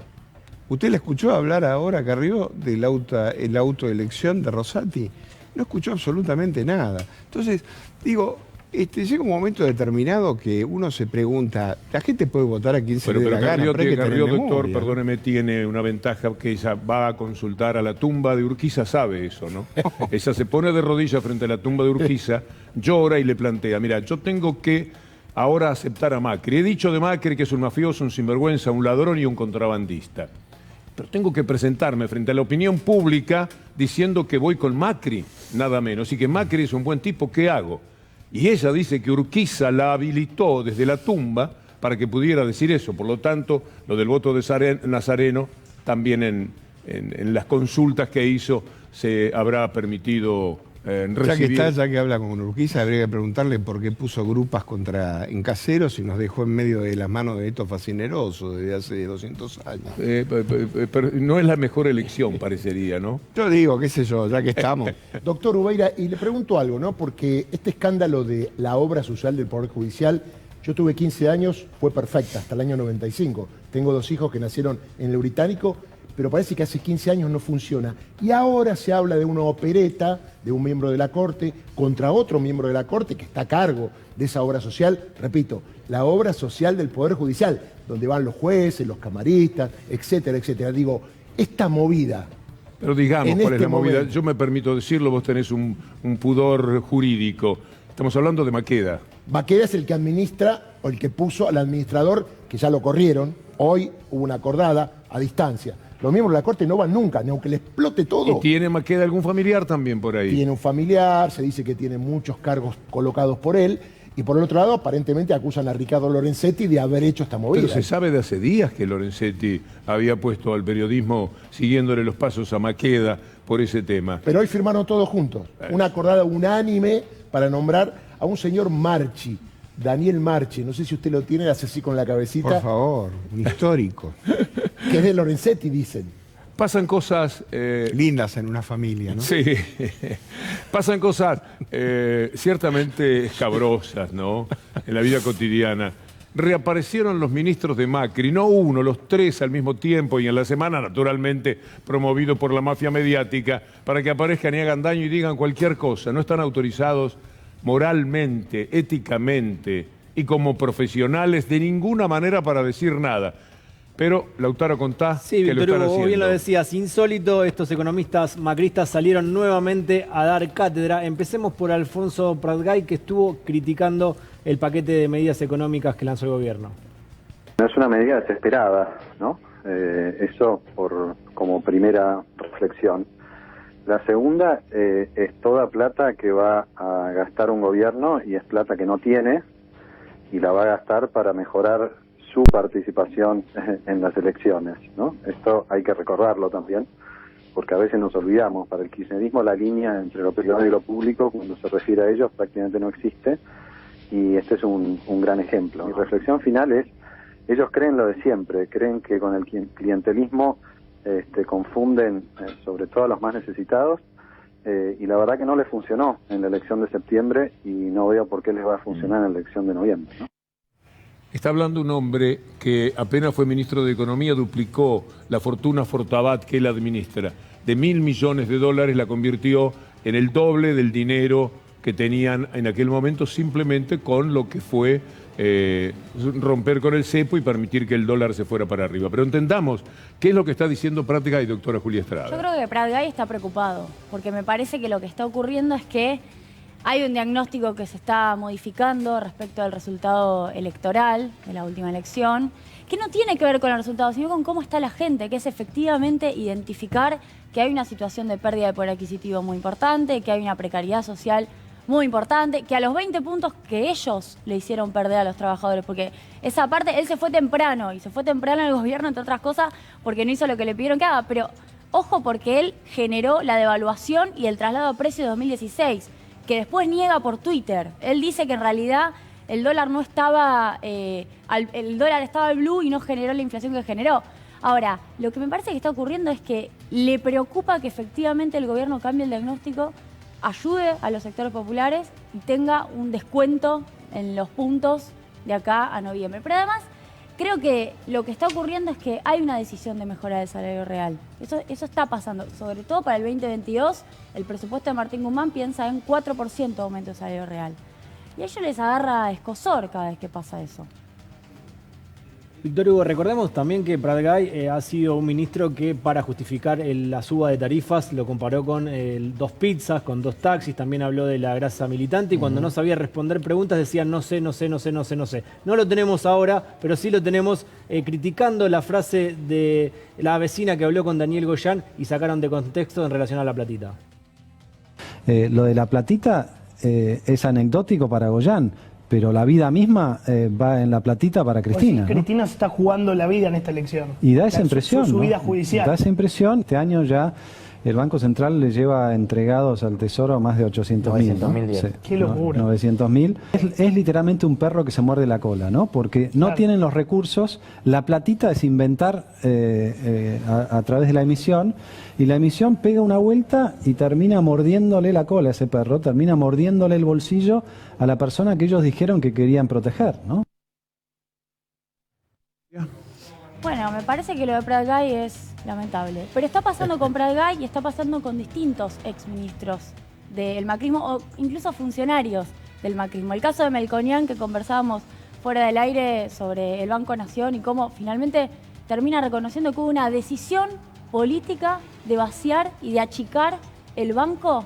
¿Usted le escuchó hablar ahora, Carrió, de la autoelección de Rosati? No escuchó absolutamente nada. Entonces, digo, llega un momento determinado que uno se pregunta, la gente puede votar a quien se le dé la gana, pero hay que tener Carrió, doctor, memoria. perdóneme, tiene una ventaja que ella va a consultar a la tumba de Urquiza, sabe eso, ¿no? Ella se pone de rodillas frente a la tumba de Urquiza, llora y le plantea, mira, yo tengo que ahora aceptar a Macri. He dicho de Macri que es un mafioso, un sinvergüenza, un ladrón y un contrabandista. Pero tengo que presentarme frente a la opinión pública diciendo que voy con Macri, nada menos, y que Macri es un buen tipo, ¿qué hago? Y ella dice que Urquiza la habilitó desde la tumba para que pudiera decir eso. Por lo tanto, lo del voto de Nazareno, también en las consultas que hizo, se habrá permitido recibir. Ya que habla con Urquiza, habría que preguntarle por qué puso grupas en caseros y nos dejó en medio de las manos de estos fascinerosos desde hace 200 años. Pero no es la mejor elección, parecería, ¿no? Yo digo, qué sé yo, ya que estamos. Doctor Ubeira, y le pregunto algo, ¿no? Porque este escándalo de la obra social del Poder Judicial, yo tuve 15 años, fue perfecta, hasta el año 95. Tengo 2 hijos que nacieron en el Británico, pero parece que hace 15 años no funciona. Y ahora se habla de una opereta de un miembro de la Corte contra otro miembro de la Corte que está a cargo de esa obra social. Repito, la obra social del Poder Judicial, donde van los jueces, los camaristas, etcétera, etcétera. Digo, esta movida... Pero digamos, ¿cuál es la movida? momento. Yo me permito decirlo, vos tenés un pudor jurídico. Estamos hablando de Maqueda. Maqueda es el que administra, o el que puso al administrador, que ya lo corrieron. Hoy hubo una acordada a distancia. Los miembros de la Corte no van nunca, ni aunque le explote todo. ¿Y tiene Maqueda algún familiar también por ahí? Tiene un familiar, se dice que tiene muchos cargos colocados por él. Y por el otro lado, aparentemente acusan a Ricardo Lorenzetti de haber hecho esta movida. Pero se sabe de hace días que Lorenzetti había puesto al periodismo siguiéndole los pasos a Maqueda por ese tema. Pero hoy firmaron todos juntos. Una acordada unánime para nombrar a un señor Marchi, Daniel Marchi. No sé si usted lo tiene, hace así con la cabecita. Por favor, un histórico. Que es de Lorenzetti, dicen. Pasan cosas... lindas en una familia, ¿no? Sí, pasan cosas ciertamente escabrosas, ¿no? En la vida cotidiana. Reaparecieron los ministros de Macri, no uno, los 3 al mismo tiempo y en la semana, naturalmente, promovido por la mafia mediática, para que aparezcan y hagan daño y digan cualquier cosa. No están autorizados moralmente, éticamente y como profesionales de ninguna manera para decir nada. Pero, Lautaro, contá sí, que Víctor lo están Hugo, haciendo. bien lo decías, insólito, estos economistas macristas salieron nuevamente a dar cátedra. Empecemos por Alfonso Pratgay, que estuvo criticando el paquete de medidas económicas que lanzó el gobierno. No es una medida desesperada, ¿no? Eso como primera reflexión. La segunda es toda plata que va a gastar un gobierno y es plata que no tiene y la va a gastar para mejorar su participación en las elecciones, ¿no? Esto hay que recordarlo también, porque a veces nos olvidamos. Para el kirchnerismo la línea entre lo privado y lo público, cuando se refiere a ellos, prácticamente no existe, y este es un gran ejemplo. Mi reflexión final es, ellos creen lo de siempre, creen que con el clientelismo confunden sobre todo a los más necesitados, y la verdad que no les funcionó en la elección de septiembre y no veo por qué les va a funcionar en la elección de noviembre, ¿no? Está hablando un hombre que apenas fue ministro de Economía, duplicó la fortuna Fortabat que él administra. De $1.000 millones la convirtió en el doble del dinero que tenían en aquel momento, simplemente con lo que fue romper con el cepo y permitir que el dólar se fuera para arriba. Pero entendamos, ¿qué es lo que está diciendo Pratgay, doctora Julia Estrada? Yo creo que Pratgay está preocupado, porque me parece que lo que está ocurriendo es que hay un diagnóstico que se está modificando respecto al resultado electoral de la última elección, que no tiene que ver con el resultado, sino con cómo está la gente, que es efectivamente identificar que hay una situación de pérdida de poder adquisitivo muy importante, que hay una precariedad social muy importante, que a los 20 puntos que ellos le hicieron perder a los trabajadores, porque esa parte, él se fue temprano, y se fue temprano en el gobierno, entre otras cosas, porque no hizo lo que le pidieron que haga, pero ojo, porque él generó la devaluación y el traslado a precio de 2016, que después niega por Twitter. Él dice que en realidad el dólar no estaba, el dólar estaba al blue y no generó la inflación que generó. Ahora, lo que me parece que está ocurriendo es que le preocupa que efectivamente el gobierno cambie el diagnóstico, ayude a los sectores populares y tenga un descuento en los puntos de acá a noviembre. Pero además, creo que lo que está ocurriendo es que hay una decisión de mejora del salario real. Eso está pasando. Sobre todo para el 2022, el presupuesto de Martín Guzmán piensa en 4% de aumento del salario real. Y a ellos les agarra escozor cada vez que pasa eso. Víctor Hugo, recordemos también que Pratgay ha sido un ministro que para justificar la suba de tarifas lo comparó con 2 pizzas, con 2 taxis, también habló de la grasa militante y cuando no sabía responder preguntas decía no sé. No lo tenemos ahora, pero sí lo tenemos criticando la frase de la vecina que habló con Daniel Goyan y sacaron de contexto en relación a la platita. Lo de la platita es anecdótico para Goyan, pero la vida misma va en la platita para Cristina. Pues sí, Cristina se está jugando la vida en esta elección. Y da esa impresión, su ¿no? vida judicial. Da esa impresión. Este año ya el Banco Central le lleva entregados al Tesoro más de 800.000. 900.000 días. Sí, ¡Qué locura! 900.000. Es literalmente un perro que se muerde la cola, ¿no? Porque no tienen los recursos. La platita es inventar a través de la emisión, y la emisión pega una vuelta y termina mordiéndole la cola a ese perro, termina mordiéndole el bolsillo a la persona que ellos dijeron que querían proteger, ¿no? Bueno, me parece que lo de Pratgay es lamentable. Pero está pasando con Pratgay y está pasando con distintos exministros del macrismo o incluso funcionarios del macrismo. El caso de Melconian, que conversábamos fuera del aire sobre el Banco Nación y cómo finalmente termina reconociendo que hubo una decisión política de vaciar y de achicar el banco.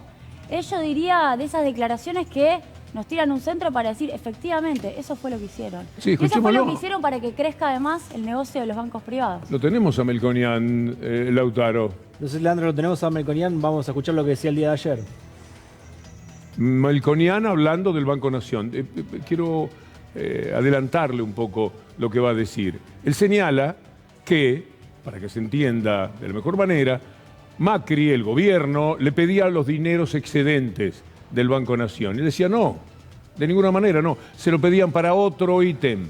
Yo diría de esas declaraciones que nos tiran un centro para decir, efectivamente, eso fue lo que hicieron. Sí, y eso fue lo escuchémoslo. que hicieron para que crezca además el negocio de los bancos privados. Lo tenemos a Melconian, Lautaro. Entonces, Leandro, lo tenemos a Melconian. Vamos a escuchar lo que decía el día de ayer. Melconian hablando del Banco Nación. Quiero adelantarle un poco lo que va a decir. Él señala que, para que se entienda de la mejor manera, Macri, el gobierno, le pedía los dineros excedentes del Banco Nación. Y decía, no, de ninguna manera no. Se lo pedían para otro ítem.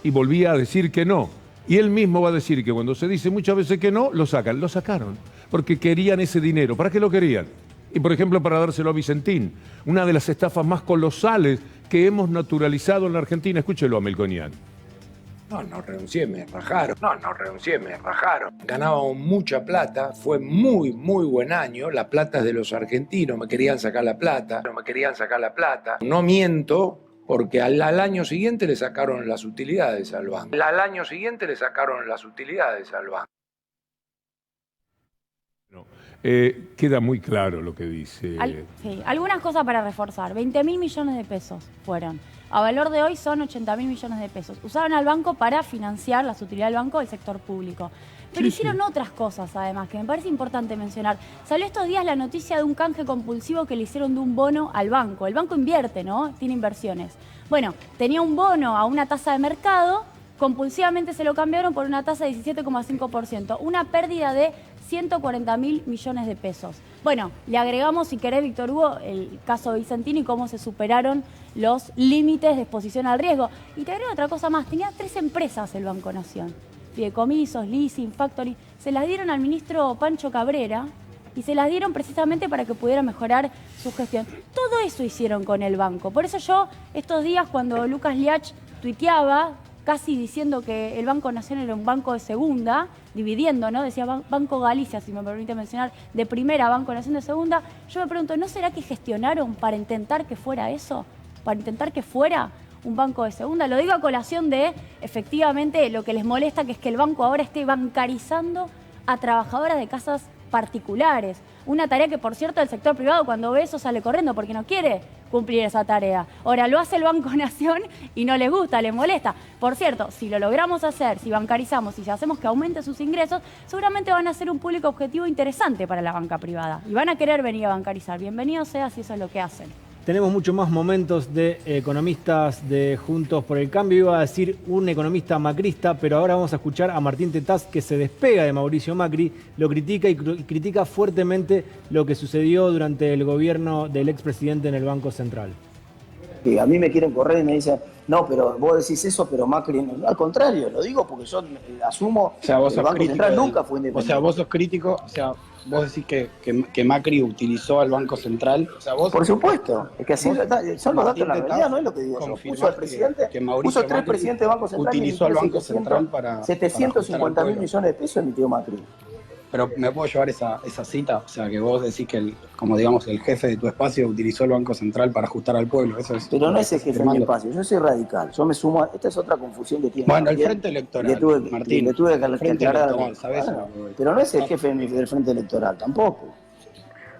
Y volvía a decir que no. Y él mismo va a decir que cuando se dice muchas veces que no, lo sacan. Lo sacaron, porque querían ese dinero. ¿Para qué lo querían? Y por ejemplo, para dárselo a Vicentín. Una de las estafas más colosales que hemos naturalizado en la Argentina. Escúchelo a Melconian. No renuncié, me rajaron. No renuncié, me rajaron. Ganábamos mucha plata, fue muy buen año. La plata es de los argentinos, me querían sacar la plata. No miento, porque al año siguiente le sacaron las utilidades al banco. Queda muy claro lo que dice. Sí, algunas cosas para reforzar. 20.000 millones de pesos fueron. A valor de hoy son 80.000 millones de pesos. Usaron al banco para financiar las utilidades del banco del sector público. Pero hicieron otras cosas, además, que me parece importante mencionar. Salió estos días la noticia de un canje compulsivo que le hicieron de un bono al banco. El banco invierte, ¿no? Tiene inversiones. Bueno, tenía un bono a una tasa de mercado, compulsivamente se lo cambiaron por una tasa de 17,5%. Una pérdida de 140.000 millones de pesos. Bueno, le agregamos, si querés, Víctor Hugo, el caso de Vicentini y cómo se superaron los límites de exposición al riesgo. Y te agrego otra cosa más, tenía 3 empresas el Banco Nación. Fideicomisos, leasing, factory. Se las dieron al ministro Pancho Cabrera y se las dieron precisamente para que pudiera mejorar su gestión. Todo eso hicieron con el banco. Por eso yo, estos días, cuando Lucas Liach tuiteaba, casi diciendo que el Banco Nación era un banco de segunda, dividiendo, ¿no? Decía Banco Galicia, si me permite mencionar, de primera, Banco Nación de segunda. Yo me pregunto, ¿no será que gestionaron para intentar que fuera eso? ¿Para intentar que fuera un banco de segunda? Lo digo a colación de, efectivamente, lo que les molesta, que es que el banco ahora esté bancarizando a trabajadoras de casas particulares. Una tarea que, por cierto, el sector privado, cuando ve eso, sale corriendo porque no quiere cumplir esa tarea. Ahora, lo hace el Banco Nación y no les gusta, les molesta. Por cierto, si lo logramos hacer, si bancarizamos y si hacemos que aumente sus ingresos, seguramente van a ser un público objetivo interesante para la banca privada. Y van a querer venir a bancarizar. Bienvenido sea si eso es lo que hacen. Tenemos muchos más momentos de economistas de Juntos por el Cambio. Iba a decir un economista macrista, pero ahora vamos a escuchar a Martín Tetaz, que se despega de Mauricio Macri, lo critica y critica fuertemente lo que sucedió durante el gobierno del expresidente en el Banco Central. Que a mí me quieren correr y me dicen, no, pero vos decís eso, pero Macri no. Al contrario, lo digo porque yo asumo que el Banco Central nunca fue independiente. O sea, vos sos crítico, o sea, vos decís que Macri utilizó al Banco Central. O sea, vos, por supuesto, es que así son los datos de la realidad, no es lo que digo yo. Puso al presidente, puso 3 presidentes del Banco Central, utilizó al Banco Central para 750.000 millones de pesos emitió Macri. Pero me puedo llevar esa cita, o sea, que vos decís que, como digamos, el jefe de tu espacio utilizó el Banco Central para ajustar al pueblo. Eso es. Pero no es el jefe de mi espacio, yo soy radical, yo me sumo a... Esta es otra confusión que tiene. Bueno, el Frente Electoral, Martín. Le tuve que aclarar. ¿Sabés? Pero no es el jefe del Frente Electoral, tampoco.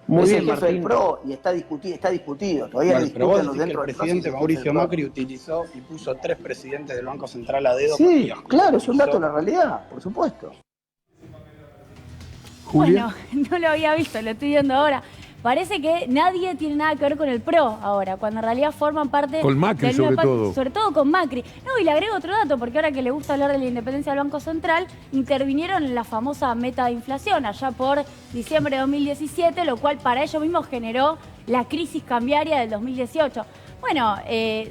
Muy es bien, el jefe Martín. del PRO y está discutido. Todavía Bueno, pero vos discuten decís dentro que el del presidente Mauricio Macri utilizó y puso 3 presidentes del Banco Central a dedo. Sí, claro, es un dato de la realidad, por supuesto. Bueno, no lo había visto, lo estoy viendo ahora. parece que nadie tiene nada que ver con el PRO ahora, cuando en realidad forman parte... Con Macri, del sobre mismo todo. Sobre todo con Macri. No, y le agrego otro dato, porque ahora que le gusta hablar de la independencia del Banco Central, intervinieron en la famosa meta de inflación allá por diciembre de 2017, lo cual para ellos mismos generó la crisis cambiaria del 2018. Bueno,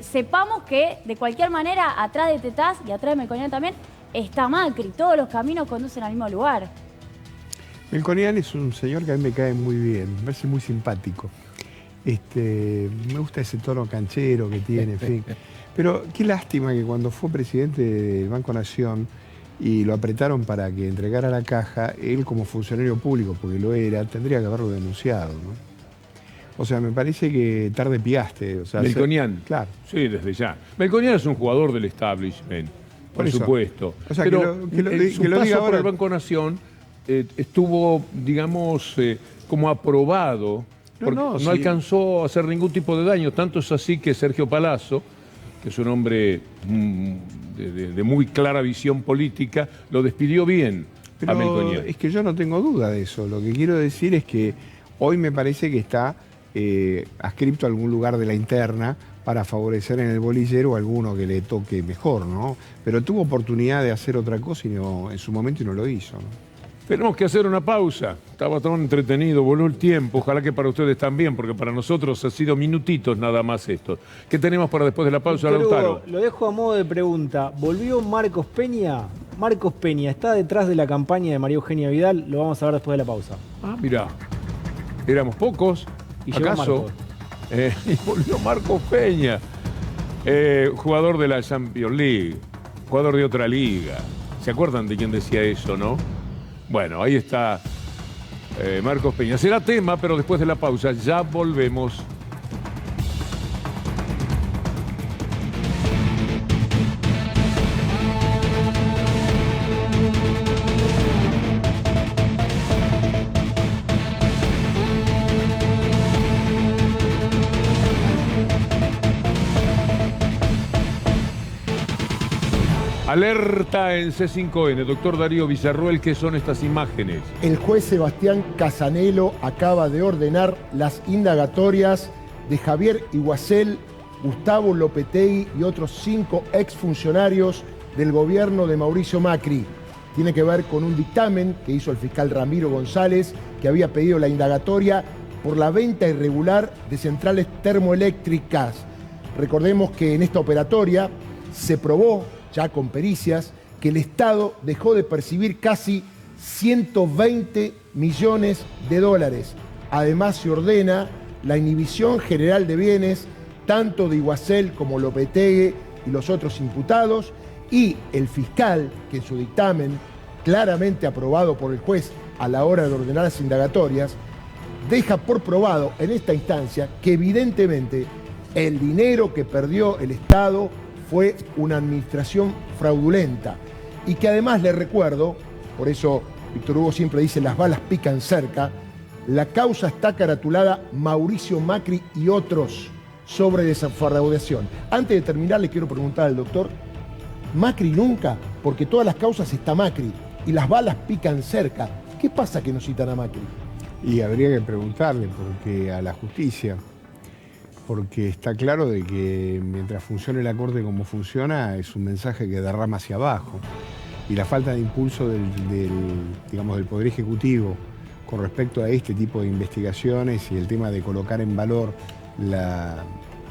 sepamos que de cualquier manera, atrás de Tetaz y atrás de Melconian también, está Macri. Todos los caminos conducen al mismo lugar. Melconian es un señor que a mí me cae muy bien, me parece muy simpático. Me gusta ese tono canchero que tiene, en fin. Pero qué lástima que cuando fue presidente del Banco Nación y lo apretaron para que entregara la caja, él como funcionario público, porque lo era, tendría que haberlo denunciado, ¿no? O sea, me parece que tarde piaste. O sea, Melconian. Claro. Sí, desde ya. Melconian es un jugador del establishment, por eso. Supuesto. O sea, pero que su lo paso diga por ahora. el Banco Nación estuvo, digamos, como aprobado, porque no sí. alcanzó a hacer ningún tipo de daño. Tanto es así que Sergio Palazzo, que es un hombre de muy clara visión política, lo despidió bien a Melconian. Es que yo no tengo duda de eso. Lo que quiero decir es que hoy me parece que está adscripto a algún lugar de la interna para favorecer en el bolillero a alguno que le toque mejor, ¿no? Pero tuvo oportunidad de hacer otra cosa y no, en su momento y no lo hizo, ¿no? Tenemos que hacer una pausa. Estaba tan entretenido, voló el tiempo. Ojalá que para ustedes también, porque para nosotros ha sido minutitos nada más esto. ¿Qué tenemos para después de la pausa, Víctor Lautaro? Hugo, lo dejo a modo de pregunta. ¿Volvió Marcos Peña? Marcos Peña, ¿está detrás de la campaña de María Eugenia Vidal? Lo vamos a ver después de la pausa. Ah, mirá. Éramos pocos. Y llegó ¿Acaso? Marcos. Y volvió Marcos Peña. Jugador de la Champions League. Jugador de otra liga. ¿Se acuerdan de quién decía eso, no? Bueno, ahí está Marcos Peña. Será tema, pero después de la pausa ya volvemos. Alerta en C5N. Doctor Darío Villarroel, ¿qué son estas imágenes? El juez Sebastián Casanelo acaba de ordenar las indagatorias de Javier Iguacel, Gustavo Lopetegui y otros 5 exfuncionarios del gobierno de Mauricio Macri. Tiene que ver con un dictamen que hizo el fiscal Ramiro González, que había pedido la indagatoria por la venta irregular de centrales termoeléctricas. Recordemos que en esta operatoria se probó, ya con pericias, que el Estado dejó de percibir casi 120 millones de dólares. Además, se ordena la inhibición general de bienes, tanto de Iguacel como Lopetegui y los otros imputados, y el fiscal, que en su dictamen, claramente aprobado por el juez a la hora de ordenar las indagatorias, deja por probado en esta instancia que evidentemente el dinero que perdió el Estado fue una administración fraudulenta y que además le recuerdo, por eso Víctor Hugo siempre dice las balas pican cerca, la causa está caratulada Mauricio Macri y otros sobre defraudación. Antes de terminar le quiero preguntar al doctor, Macri nunca, porque todas las causas está Macri y las balas pican cerca, ¿qué pasa que no citan a Macri? Y habría que preguntarle porque a la justicia, porque está claro de que mientras funcione la Corte como funciona, es un mensaje que derrama hacia abajo. Y la falta de impulso del Poder Ejecutivo con respecto a este tipo de investigaciones y el tema de colocar en valor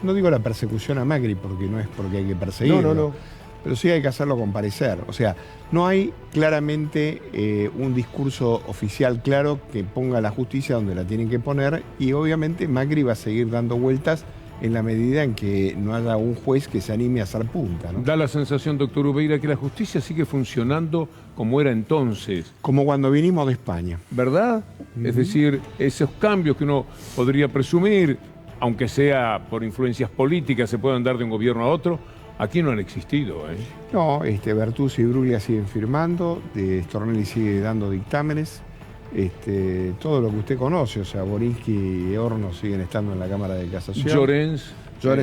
no digo la persecución a Macri, porque no es porque hay que perseguirlo, no. pero sí hay que hacerlo comparecer. O sea, no hay claramente un discurso oficial claro que ponga a la justicia donde la tienen que poner y obviamente Macri va a seguir dando vueltas en la medida en que no haya un juez que se anime a hacer punta, ¿no? Da la sensación, doctor Ubeira, que la justicia sigue funcionando como era entonces. Como cuando vinimos de España. ¿Verdad? Es decir, esos cambios que uno podría presumir, aunque sea por influencias políticas, se puedan dar de un gobierno a otro, aquí no han existido, ¿eh? No, Bertuzzi y Bruglia siguen firmando, Stornelli sigue dando dictámenes, todo lo que usted conoce, o sea, Borinsky y Horno siguen estando en la Cámara de Casación. Llorens,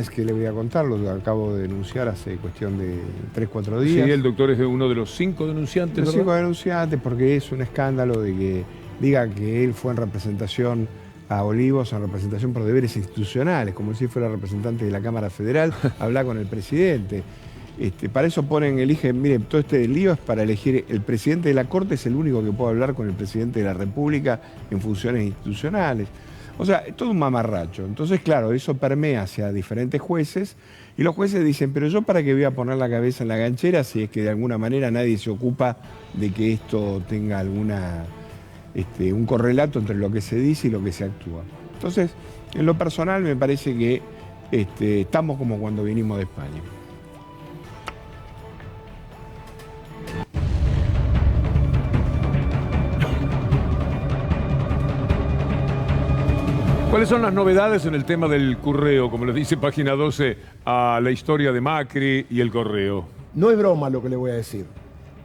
que le voy a contar, lo acabo de denunciar hace cuestión de 3-4 días. Sí, el doctor es uno de los 5 denunciantes, Los 5 denunciantes, porque es un escándalo de que diga que él fue en representación a Olivos en representación por deberes institucionales, como si fuera representante de la Cámara Federal, hablar con el presidente. Para eso eligen, miren, todo este lío es para elegir, el presidente de la Corte es el único que puede hablar con el presidente de la República en funciones institucionales. O sea, es todo un mamarracho. Entonces, claro, eso permea hacia diferentes jueces y los jueces dicen, pero yo para qué voy a poner la cabeza en la ganchera si es que de alguna manera nadie se ocupa de que esto tenga un correlato entre lo que se dice y lo que se actúa. Entonces, en lo personal me parece que estamos como cuando vinimos de España. ¿Cuáles son las novedades en el tema del correo, como les dice página 12, a la historia de Macri y el correo? No es broma lo que le voy a decir,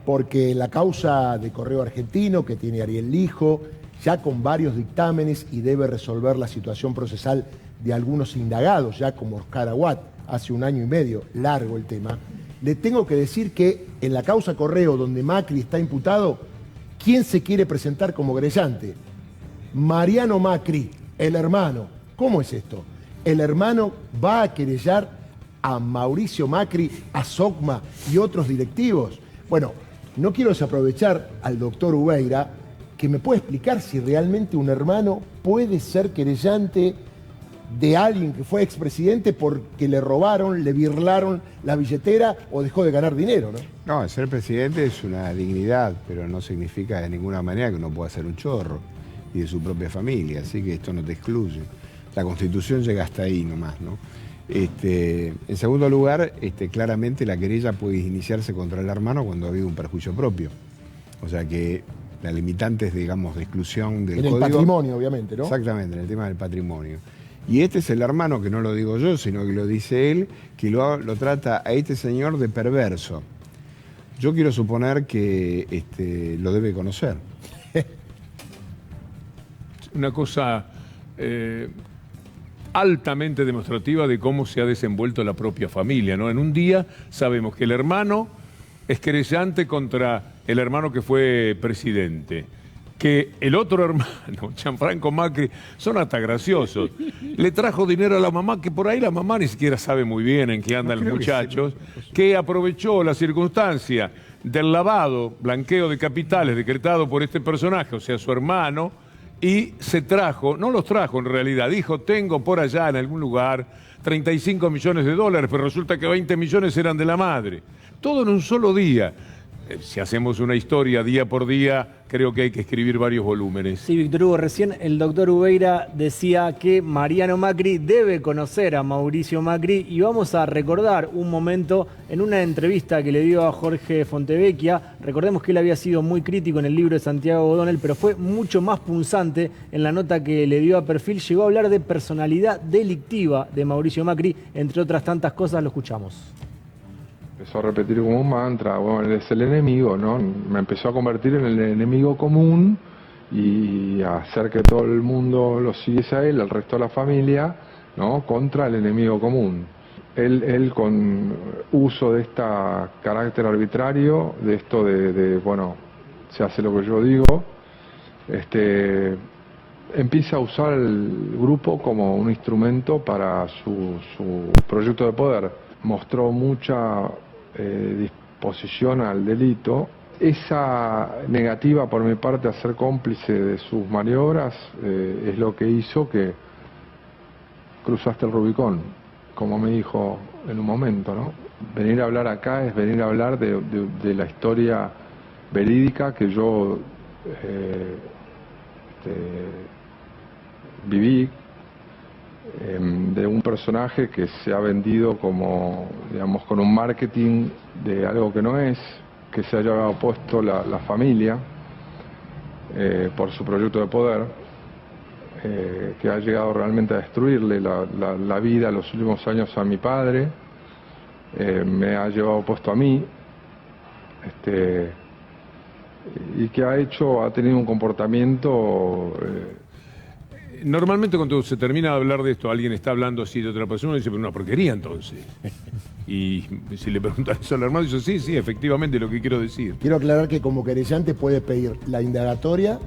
porque la causa de Correo Argentino que tiene Ariel Lijo, ya con varios dictámenes y debe resolver la situación procesal de algunos indagados, ya como Oscar Aguat, hace 1 año y medio, largo el tema, le tengo que decir que en la causa Correo, donde Macri está imputado, ¿quién se quiere presentar como querellante? Mariano Macri, el hermano. ¿Cómo es esto? El hermano va a querellar a Mauricio Macri, a Socma y otros directivos. Bueno, no quiero desaprovechar al doctor Ubeira, que me puede explicar si realmente un hermano puede ser querellante de alguien que fue expresidente porque le robaron, le birlaron la billetera o dejó de ganar dinero, ¿no? No, ser presidente es una dignidad, pero no significa de ninguna manera que uno pueda ser un chorro y de su propia familia, así que esto no te excluye. La Constitución llega hasta ahí nomás, ¿no? En segundo lugar, claramente la querella puede iniciarse contra el hermano cuando ha habido un perjuicio propio. O sea que la limitante es, digamos, de exclusión del código. En el patrimonio, obviamente, ¿no? Exactamente, en el tema del patrimonio. Y este es el hermano, que no lo digo yo, sino que lo dice él, que lo trata a este señor de perverso. Yo quiero suponer que lo debe conocer. Una cosa altamente demostrativa de cómo se ha desenvuelto la propia familia, ¿no? En un día sabemos que el hermano es querellante contra el hermano que fue presidente, que el otro hermano, Gianfranco Macri, son hasta graciosos. Le trajo dinero a la mamá, que por ahí la mamá ni siquiera sabe muy bien en qué andan los muchachos, que aprovechó la circunstancia del lavado, blanqueo de capitales decretado por este personaje, o sea, su hermano, y se trajo, no los trajo en realidad, dijo, tengo por allá en algún lugar 35 millones de dólares, pero resulta que 20 millones eran de la madre. Todo en un solo día. Si hacemos una historia día por día, creo que hay que escribir varios volúmenes. Sí, Víctor Hugo, recién el doctor Ubeira decía que Mariano Macri debe conocer a Mauricio Macri y vamos a recordar un momento en una entrevista que le dio a Jorge Fontevecchia. Recordemos que él había sido muy crítico en el libro de Santiago O'Donnell, pero fue mucho más punzante en la nota que le dio a Perfil. Llegó a hablar de personalidad delictiva de Mauricio Macri, entre otras tantas cosas. Lo escuchamos. Empezó a repetir como un mantra, bueno, él es el enemigo, ¿no? Me empezó a convertir en el enemigo común y a hacer que todo el mundo lo siguiese a él, al resto de la familia, ¿no? Contra el enemigo común. Él con uso de este carácter arbitrario, de esto bueno, se hace lo que yo digo, empieza a usar el grupo como un instrumento para su proyecto de poder. Mostró mucha disposición al delito. Esa negativa por mi parte a ser cómplice de sus maniobras es lo que hizo que cruzaste el Rubicón, como me dijo en un momento, ¿no? Venir a hablar acá es venir a hablar de la historia verídica que yo viví, de un personaje que se ha vendido como, digamos, con un marketing de algo que no es, que se haya opuesto la familia por su proyecto de poder, que ha llegado realmente a destruirle la vida los últimos años a mi padre, me ha llevado opuesto a mí, y que ha tenido un comportamiento... Normalmente cuando se termina de hablar de esto, alguien está hablando así de otra persona y dice, pero una porquería entonces. Y si le preguntan eso al hermano, dice, sí, efectivamente lo que quiero decir. Quiero aclarar que como querellante puede pedir la indagatoria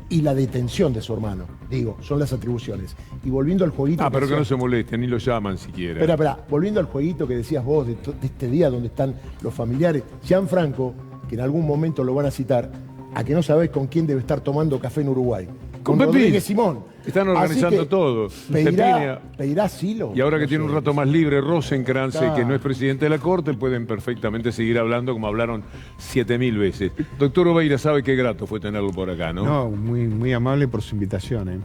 y la detención de su hermano. Digo, son las atribuciones. Y volviendo al jueguito... pero que no se molesten, ni lo llaman siquiera. Espera, volviendo al jueguito que decías vos, de este día donde están los familiares, Gianfranco, que en algún momento lo van a citar, a que no sabés con quién debe estar tomando café en Uruguay. Con Rodríguez Simón. Están organizando todo. Pedirá asilo. Y ahora que tiene un rato más libre Rosenkrantz, que no es presidente de la Corte, pueden perfectamente seguir hablando como hablaron 7000 veces. Doctor Oveira, sabe qué grato fue tenerlo por acá, ¿no? No, muy, muy amable por su invitación.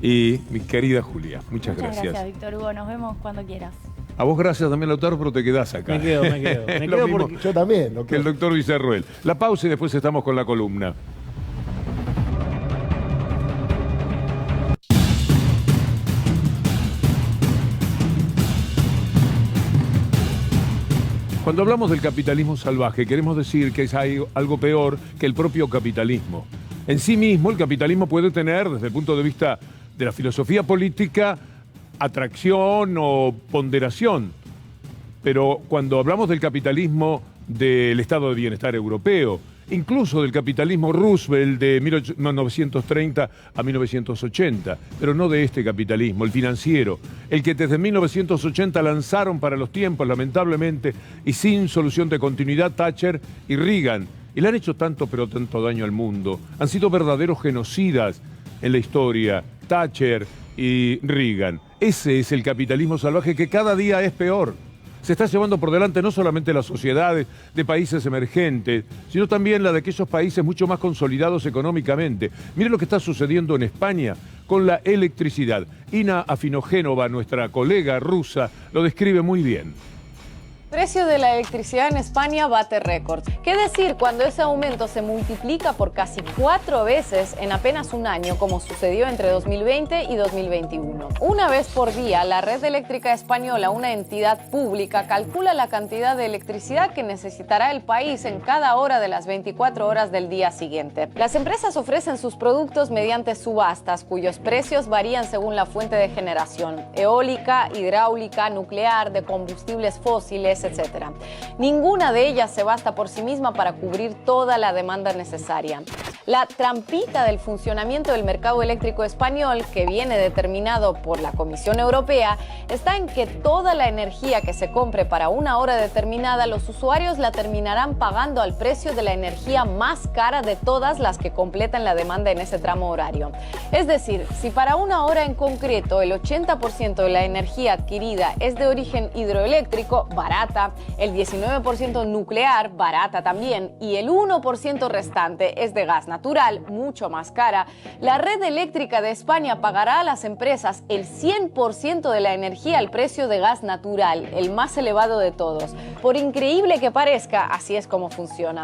Y mi querida Julia, muchas gracias. Muchas gracias, Víctor Hugo. Nos vemos cuando quieras. A vos gracias también, Lautaro, pero te quedás acá. Me quedo. Me quedo porque yo también. Que el doctor Villarroel. La pausa y después estamos con la columna. Cuando hablamos del capitalismo salvaje, queremos decir que es algo peor que el propio capitalismo. En sí mismo, el capitalismo puede tener, desde el punto de vista de la filosofía política, atracción o ponderación. Pero cuando hablamos del capitalismo del estado de bienestar europeo, incluso del capitalismo Roosevelt de 1930 a 1980, pero no de este capitalismo, el financiero, el que desde 1980 lanzaron para los tiempos, lamentablemente, y sin solución de continuidad, Thatcher y Reagan. Y le han hecho tanto, pero tanto daño al mundo. Han sido verdaderos genocidas en la historia, Thatcher y Reagan. Ese es el capitalismo salvaje que cada día es peor. Se está llevando por delante no solamente las sociedades de países emergentes, sino también la de aquellos países mucho más consolidados económicamente. Miren lo que está sucediendo en España con la electricidad. Ina Afinogénova, nuestra colega rusa, lo describe muy bien. El precio de la electricidad en España bate récord. ¿Qué decir cuando ese aumento se multiplica por casi 4 veces en apenas un año, como sucedió entre 2020 y 2021? Una vez por día, la Red Eléctrica Española, una entidad pública, calcula la cantidad de electricidad que necesitará el país en cada hora de las 24 horas del día siguiente. Las empresas ofrecen sus productos mediante subastas, cuyos precios varían según la fuente de generación: eólica, hidráulica, nuclear, de combustibles fósiles, etc. Ninguna de ellas se basta por sí misma para cubrir toda la demanda necesaria. La trampita del funcionamiento del mercado eléctrico español, que viene determinado por la Comisión Europea, está en que toda la energía que se compre para una hora determinada, los usuarios la terminarán pagando al precio de la energía más cara de todas las que completan la demanda en ese tramo horario. Es decir, si para una hora en concreto el 80% de la energía adquirida es de origen hidroeléctrico, barata, el 19% nuclear, barata también, y el 1% restante es de gas natural, mucho más cara, la Red Eléctrica de España pagará a las empresas el 100% de la energía al precio de gas natural, el más elevado de todos. Por increíble que parezca, así es como funciona.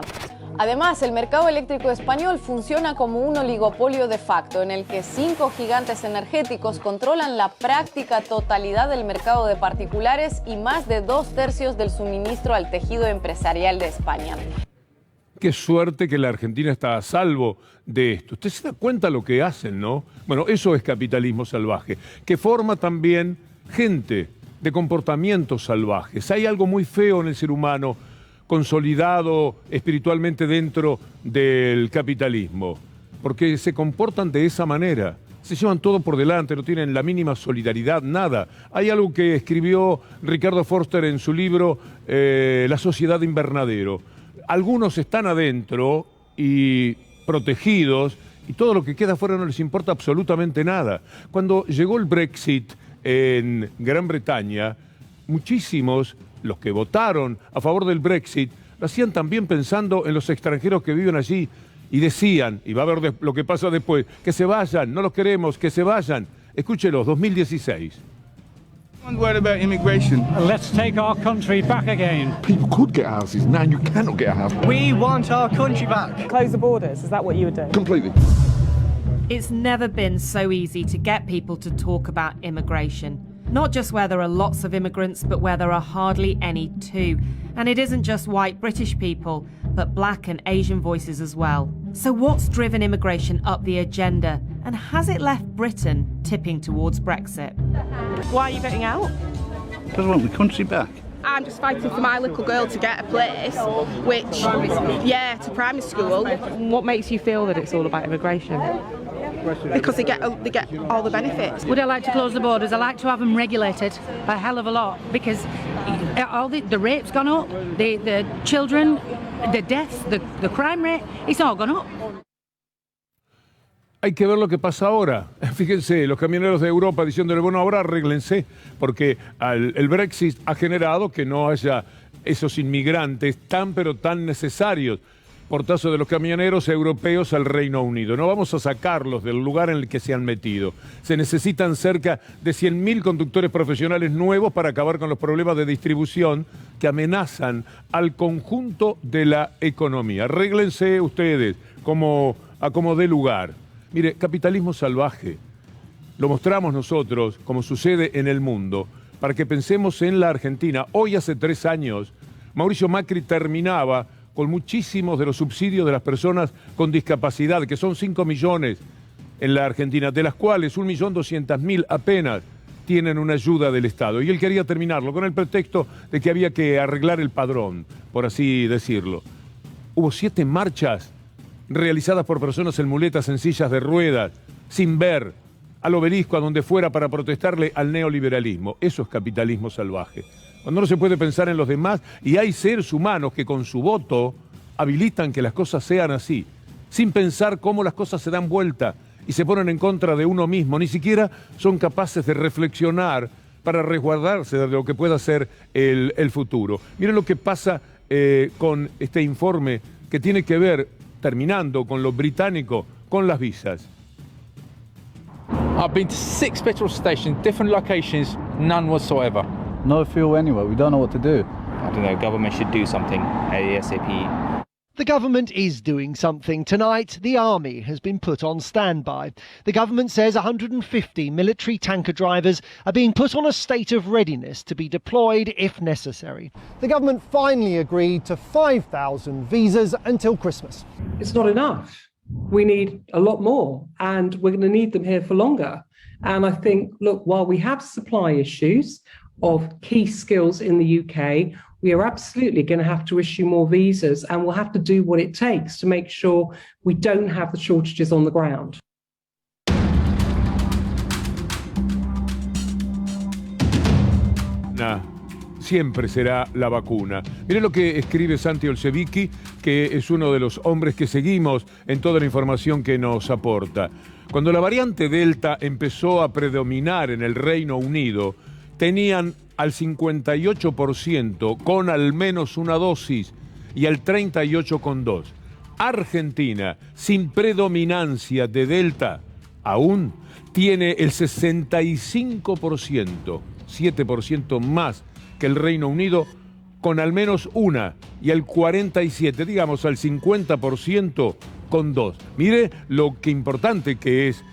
Además, el mercado eléctrico español funciona como un oligopolio de facto, en el que 5 gigantes energéticos controlan la práctica totalidad del mercado de particulares y más de 2/3 del suministro al tejido empresarial de España. Qué suerte que la Argentina está a salvo de esto. Usted se da cuenta lo que hacen, ¿no? Bueno, eso es capitalismo salvaje, que forma también gente de comportamientos salvajes. Hay algo muy feo en el ser humano, consolidado espiritualmente dentro del capitalismo, porque se comportan de esa manera, se llevan todo por delante, no tienen la mínima solidaridad, nada. Hay algo que escribió Ricardo Forster en su libro La sociedad invernadero. Algunos están adentro y protegidos y todo lo que queda afuera no les importa absolutamente nada. Cuando llegó el Brexit en Gran Bretaña, muchísimos, los que votaron a favor del Brexit, lo hacían también pensando en los extranjeros que viven allí y decían, y va a ver lo que pasa después, que se vayan, no los queremos, que se vayan. Escúchelos, 2016. I'm worried about immigration. Let's take our country back again. People could get houses, now you cannot get a house. We want our country back. Close the borders, is that what you would do? Completely. It's never been so easy to get people to talk about immigration. Not just where there are lots of immigrants, but where there are hardly any too. And it isn't just white British people, but black and Asian voices as well. So what's driven immigration up the agenda? And has it left Britain tipping towards Brexit? Why are you getting out? Because I want the country back. I'm just fighting for my little girl to get a place, which, to primary school. What makes you feel that it's all about immigration? because they get all the benefits. Would I like to close the borders? I like to have them regulated a hell of a lot because all the rate's gone up, the children, the deaths, the crime rate, it's all gone up. Hay que ver lo que pasa ahora. Fíjense, los camioneros de Europa diciéndole, bueno, ahora arréglense, porque el Brexit ha generado que no haya esos inmigrantes tan pero tan necesarios. Portazo de los camioneros europeos al Reino Unido. No vamos a sacarlos del lugar en el que se han metido. Se necesitan cerca de 100.000 conductores profesionales nuevos para acabar con los problemas de distribución que amenazan al conjunto de la economía. Arréglense ustedes como dé lugar. Mire, capitalismo salvaje. Lo mostramos nosotros, como sucede en el mundo, para que pensemos en la Argentina. Hoy, hace 3 años, Mauricio Macri terminaba con muchísimos de los subsidios de las personas con discapacidad, que son 5 millones en la Argentina, de las cuales 1.200.000 apenas tienen una ayuda del Estado. Y él quería terminarlo con el pretexto de que había que arreglar el padrón, por así decirlo. Hubo 7 marchas realizadas por personas en muletas, en sillas de ruedas, sin ver, al obelisco, a donde fuera, para protestarle al neoliberalismo. Eso es capitalismo salvaje. Cuando no se puede pensar en los demás y hay seres humanos que con su voto habilitan que las cosas sean así, sin pensar cómo las cosas se dan vuelta y se ponen en contra de uno mismo, ni siquiera son capaces de reflexionar para resguardarse de lo que pueda ser el futuro. Miren lo que pasa con este informe que tiene que ver, terminando con lo británico, con las visas. I've been to 6 petrol stations, different locations, none whatsoever. No fuel anywhere, we don't know what to do. I don't know, government should do something ASAP. The government is doing something. Tonight, the army has been put on standby. The government says 150 military tanker drivers are being put on a state of readiness to be deployed if necessary. The government finally agreed to 5,000 visas until Christmas. It's not enough. We need a lot more, and we're going to need them here for longer. And I think, look, while we have supply issues of key skills in the UK, we are absolutely going to have to issue more visas, and we'll have to do what it takes to make sure we don't have the shortages on the ground. Siempre será la vacuna. Miren lo que escribe Santi Olsevicki, que es uno de los hombres que seguimos en toda la información que nos aporta. Cuando la variante Delta empezó a predominar en el Reino Unido, tenían al 58% con al menos una dosis y al 38% con 2. Argentina, sin predominancia de Delta, aún tiene el 65%, 7% más que el Reino Unido, con al menos una, y al 47%, digamos al 50% con 2. Mire lo que importante que es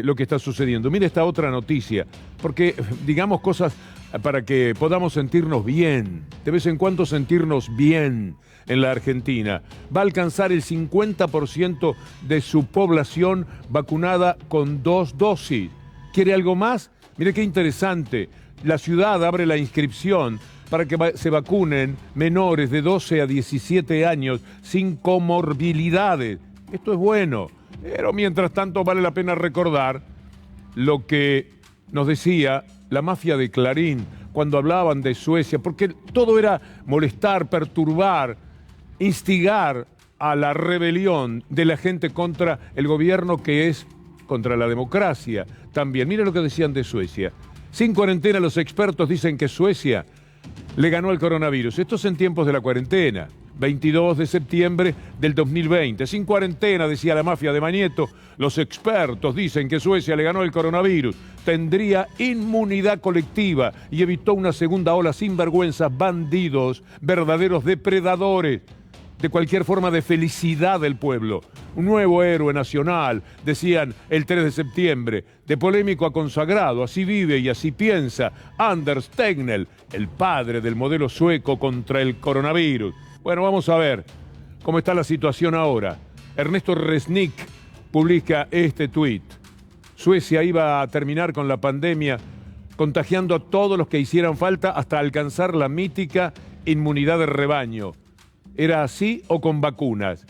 lo que está sucediendo. Mire esta otra noticia, porque digamos cosas para que podamos sentirnos bien, de vez en cuando sentirnos bien en la Argentina. Va a alcanzar el 50% de su población vacunada con 2 dosis. ¿Quiere algo más? Mire qué interesante. La ciudad abre la inscripción para que se vacunen menores de 12 a 17 años sin comorbilidades. Esto es bueno, pero mientras tanto vale la pena recordar lo que nos decía la mafia de Clarín cuando hablaban de Suecia, porque todo era molestar, perturbar, instigar a la rebelión de la gente contra el gobierno, que es contra la democracia también. Miren lo que decían de Suecia. Sin cuarentena, los expertos dicen que Suecia le ganó al coronavirus. Esto es en tiempos de la cuarentena, 22 de septiembre del 2020. Sin cuarentena, decía la mafia de Mañeto, los expertos dicen que Suecia le ganó el coronavirus. Tendría inmunidad colectiva y evitó una segunda ola sin vergüenzas, bandidos, verdaderos depredadores de cualquier forma de felicidad del pueblo. Un nuevo héroe nacional, decían el 3 de septiembre, de polémico a consagrado, así vive y así piensa Anders Tegnell, el padre del modelo sueco contra el coronavirus. Bueno, vamos a ver cómo está la situación ahora. Ernesto Resnick publica este tuit. Suecia iba a terminar con la pandemia contagiando a todos los que hicieran falta hasta alcanzar la mítica inmunidad de rebaño. ¿Era así o con vacunas?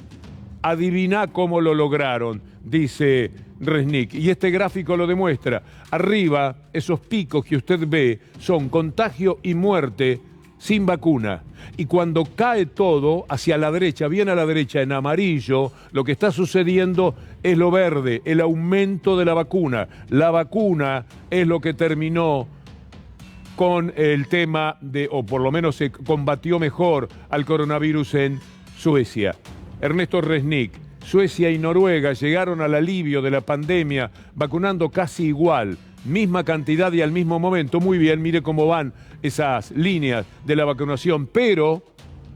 Adiviná cómo lo lograron, dice Resnick. Y este gráfico lo demuestra. Arriba, esos picos que usted ve son contagio y muerte sin vacuna. Y cuando cae todo hacia la derecha, bien a la derecha en amarillo, lo que está sucediendo es lo verde, el aumento de la vacuna. La vacuna es lo que terminó con el tema de, o por lo menos se combatió mejor al coronavirus en Suecia. Ernesto Resnick, Suecia y Noruega llegaron al alivio de la pandemia vacunando casi igual, misma cantidad y al mismo momento. Muy bien, mire cómo van esas líneas de la vacunación, pero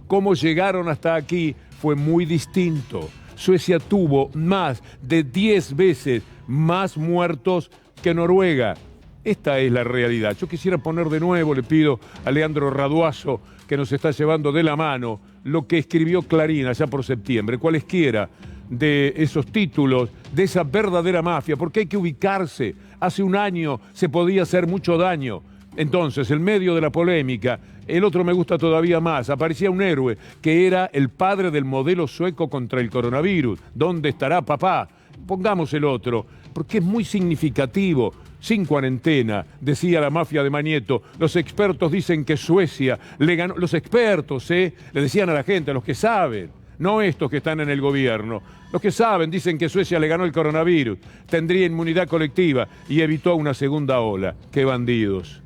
cómo llegaron hasta aquí fue muy distinto. Suecia tuvo más de 10 veces más muertos que Noruega. Esta es la realidad. Yo quisiera poner de nuevo, le pido a Leandro Raduazo, que nos está llevando de la mano, lo que escribió Clarín allá por septiembre, cualesquiera de esos títulos, de esa verdadera mafia, porque hay que ubicarse. Hace un año se podía hacer mucho daño. Entonces, en medio de la polémica, el otro me gusta todavía más, aparecía un héroe que era el padre del modelo sueco contra el coronavirus. ¿Dónde estará papá? Pongamos el otro, porque es muy significativo. Sin cuarentena, decía la mafia de Mañeto, los expertos dicen que Suecia le ganó, los expertos, le decían a la gente, a los que saben, no estos que están en el gobierno, los que saben dicen que Suecia le ganó el coronavirus, tendría inmunidad colectiva y evitó una segunda ola. ¡Qué bandidos!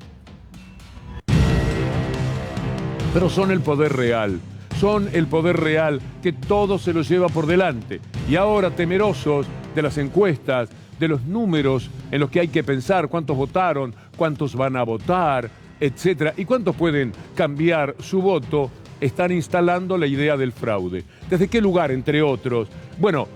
Pero son el poder real que todo se lo lleva por delante. Y ahora, temerosos de las encuestas, de los números en los que hay que pensar cuántos votaron, cuántos van a votar, etcétera, y cuántos pueden cambiar su voto, están instalando la idea del fraude. ¿Desde qué lugar, entre otros? Bueno,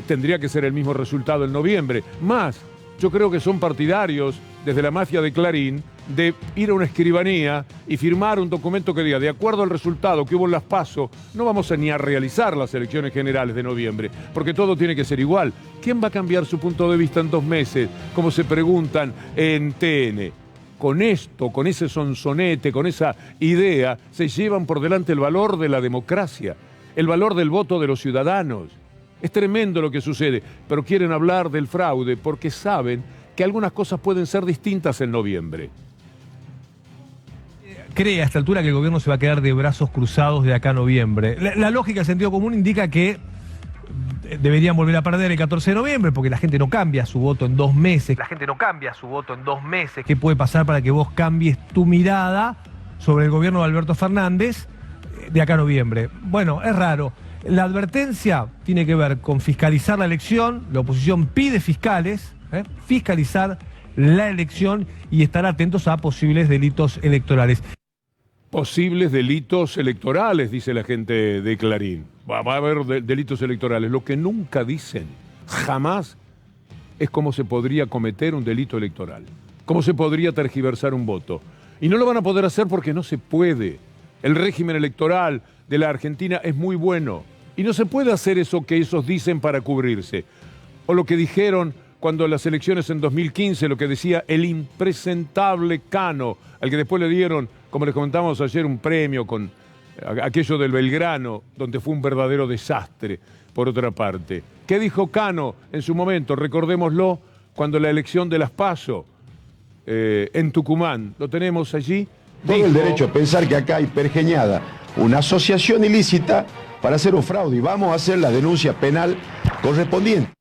tendría que ser el mismo resultado en noviembre. Más, yo creo que son partidarios, desde la mafia de Clarín, de ir a una escribanía y firmar un documento que diga, de acuerdo al resultado que hubo en las PASO, no vamos ni a realizar las elecciones generales de noviembre, porque todo tiene que ser igual. ¿Quién va a cambiar su punto de vista en 2 meses? Como se preguntan en TN. Con esto, con ese sonsonete, con esa idea, se llevan por delante el valor de la democracia, el valor del voto de los ciudadanos. Es tremendo lo que sucede, pero quieren hablar del fraude porque saben que algunas cosas pueden ser distintas en noviembre. ¿Cree a esta altura que el gobierno se va a quedar de brazos cruzados de acá a noviembre? La lógica, el sentido común indica que deberían volver a perder el 14 de noviembre porque la gente no cambia su voto en 2 meses. ¿Qué puede pasar para que vos cambies tu mirada sobre el gobierno de Alberto Fernández de acá a noviembre? Bueno, es raro. La advertencia tiene que ver con fiscalizar la elección. La oposición pide fiscales, fiscalizar la elección y estar atentos a posibles delitos electorales. Posibles delitos electorales, dice la gente de Clarín. Va a haber delitos electorales. Lo que nunca dicen, jamás, es cómo se podría cometer un delito electoral. Cómo se podría tergiversar un voto. Y no lo van a poder hacer porque no se puede. El régimen electoral de la Argentina es muy bueno. Y no se puede hacer eso que esos dicen para cubrirse. O lo que dijeron cuando las elecciones en 2015, lo que decía el impresentable Cano, al que después le dieron, como les comentamos ayer, un premio con aquello del Belgrano, donde fue un verdadero desastre, por otra parte. ¿Qué dijo Cano en su momento? Recordémoslo, cuando la elección de las PASO en Tucumán, lo tenemos allí. Todo el derecho a pensar que acá hay pergeñada una asociación ilícita para hacer un fraude y vamos a hacer la denuncia penal correspondiente.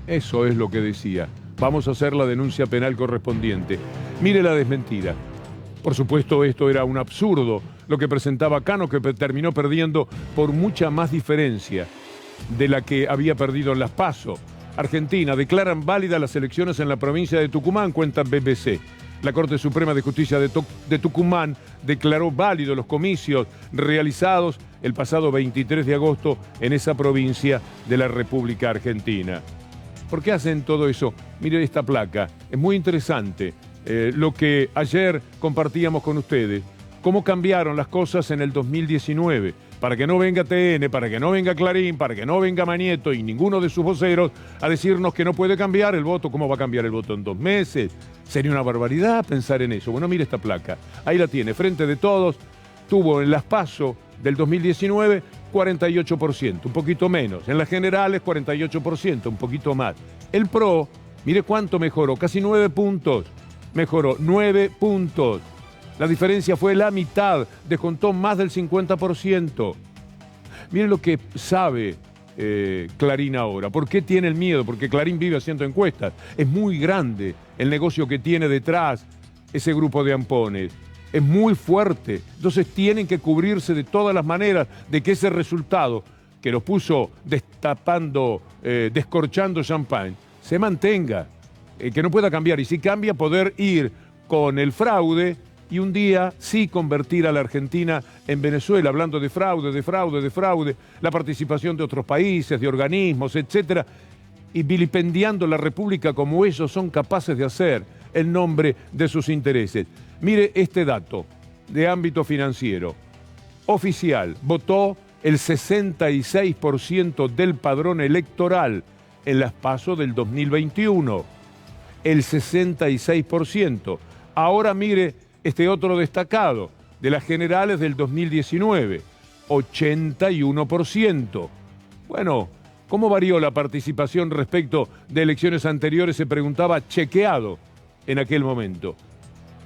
Eso es lo que decía. Vamos a hacer la denuncia penal correspondiente. Mire la desmentida. Por supuesto, esto era un absurdo, lo que presentaba Cano, que terminó perdiendo por mucha más diferencia de la que había perdido en las PASO. Argentina, declaran válidas las elecciones en la provincia de Tucumán, cuenta BBC. La Corte Suprema de Justicia de Tucumán declaró válidos los comicios realizados el pasado 23 de agosto en esa provincia de la República Argentina. ¿Por qué hacen todo eso? Mire esta placa, es muy interesante lo que ayer compartíamos con ustedes. Cómo cambiaron las cosas en el 2019. Para que no venga TN, para que no venga Clarín, para que no venga Mañeto y ninguno de sus voceros a decirnos que no puede cambiar el voto. ¿Cómo va a cambiar el voto en 2 meses? Sería una barbaridad pensar en eso. Bueno, mire esta placa. Ahí la tiene, frente de todos. Tuvo en las PASO del 2019, 48%, un poquito menos. En las generales, 48%, un poquito más. El PRO, mire cuánto mejoró, casi 9 puntos. Mejoró 9 puntos. La diferencia fue la mitad, descontó más del 50%. Mire lo que sabe Clarín ahora. ¿Por qué tiene el miedo? Porque Clarín vive haciendo encuestas. Es muy grande el negocio que tiene detrás ese grupo de ampones. Es muy fuerte. Entonces tienen que cubrirse de todas las maneras de que ese resultado que los puso destapando, descorchando champán, se mantenga, que no pueda cambiar. Y si cambia, poder ir con el fraude y un día sí convertir a la Argentina en Venezuela, hablando de fraude, la participación de otros países, de organismos, etcétera, y vilipendiando la República como ellos son capaces de hacer en nombre de sus intereses. Mire este dato de ámbito financiero. Oficial, votó el 66% del padrón electoral en las PASO del 2021. El 66%. Ahora mire este otro destacado de las generales del 2019, 81%. Bueno, ¿cómo varió la participación respecto de elecciones anteriores? Se preguntaba chequeado en aquel momento.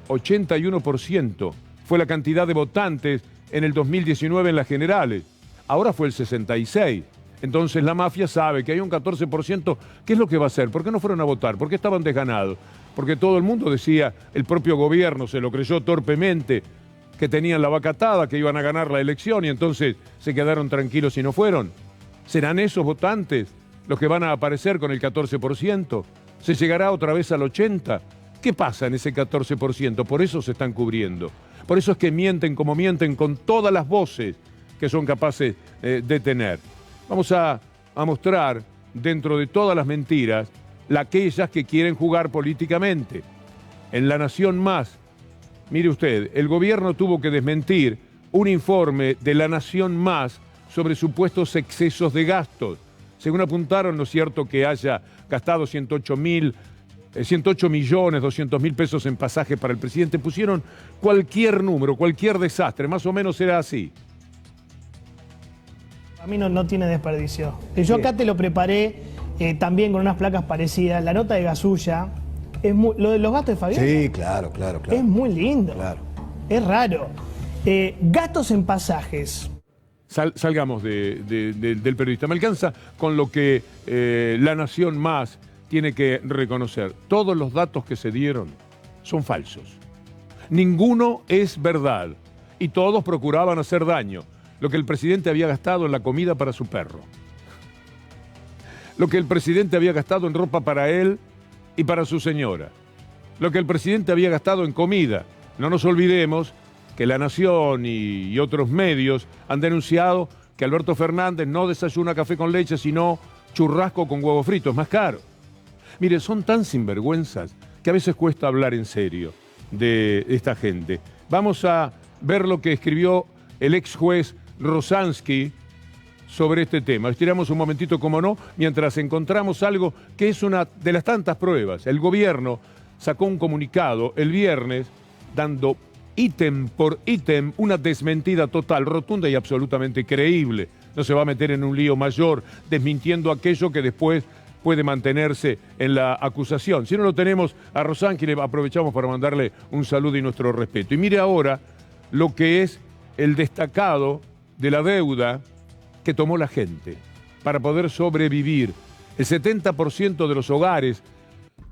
81% fue la cantidad de votantes en el 2019 en las generales. Ahora fue el 66%. Entonces la mafia sabe que hay un 14%. ¿Qué es lo que va a hacer? ¿Por qué no fueron a votar? ¿Por qué estaban desganados? Porque todo el mundo decía, el propio gobierno se lo creyó torpemente, que tenían la vaca atada, que iban a ganar la elección y entonces se quedaron tranquilos y no fueron. ¿Serán esos votantes los que van a aparecer con el 14%? ¿Se llegará otra vez al 80%? ¿Qué pasa en ese 14%? Por eso se están cubriendo. Por eso es que mienten como mienten con todas las voces que son capaces de tener. Vamos a mostrar dentro de todas las mentiras aquellas que quieren jugar políticamente. En La Nación Más, mire usted, el gobierno tuvo que desmentir un informe de La Nación Más sobre supuestos excesos de gastos. Según apuntaron, no es cierto que haya gastado 108 millones, 200.000 pesos en pasaje para el presidente. Pusieron cualquier número, cualquier desastre, más o menos era así. A mí no tiene desperdicio. Yo acá te lo preparé también con unas placas parecidas. La nota de Gasulla, lo de los gastos de Fabián. Sí, claro. Es muy lindo. Claro. Es raro. Gastos en pasajes. Salgamos del periodista. Me alcanza con lo que La Nación Más tiene que reconocer. Todos los datos que se dieron son falsos. Ninguno es verdad. Y todos procuraban hacer daño. Lo que el presidente había gastado en la comida para su perro. Lo que el presidente había gastado en ropa para él y para su señora. Lo que el presidente había gastado en comida. No nos olvidemos que La Nación y otros medios han denunciado que Alberto Fernández no desayuna café con leche, sino churrasco con huevo frito. Es más caro. Mire, son tan sinvergüenzas que a veces cuesta hablar en serio de esta gente. Vamos a ver lo que escribió el ex juez Rosansky sobre este tema. Estiramos un momentito, como no, mientras encontramos algo que es una de las tantas pruebas. El gobierno sacó un comunicado el viernes dando ítem por ítem una desmentida total, rotunda y absolutamente creíble. No se va a meter en un lío mayor desmintiendo aquello que después puede mantenerse en la acusación. Si no lo tenemos a Rosansky, le aprovechamos para mandarle un saludo y nuestro respeto. Y mire ahora lo que es el destacado de la deuda que tomó la gente para poder sobrevivir. El 70% de los hogares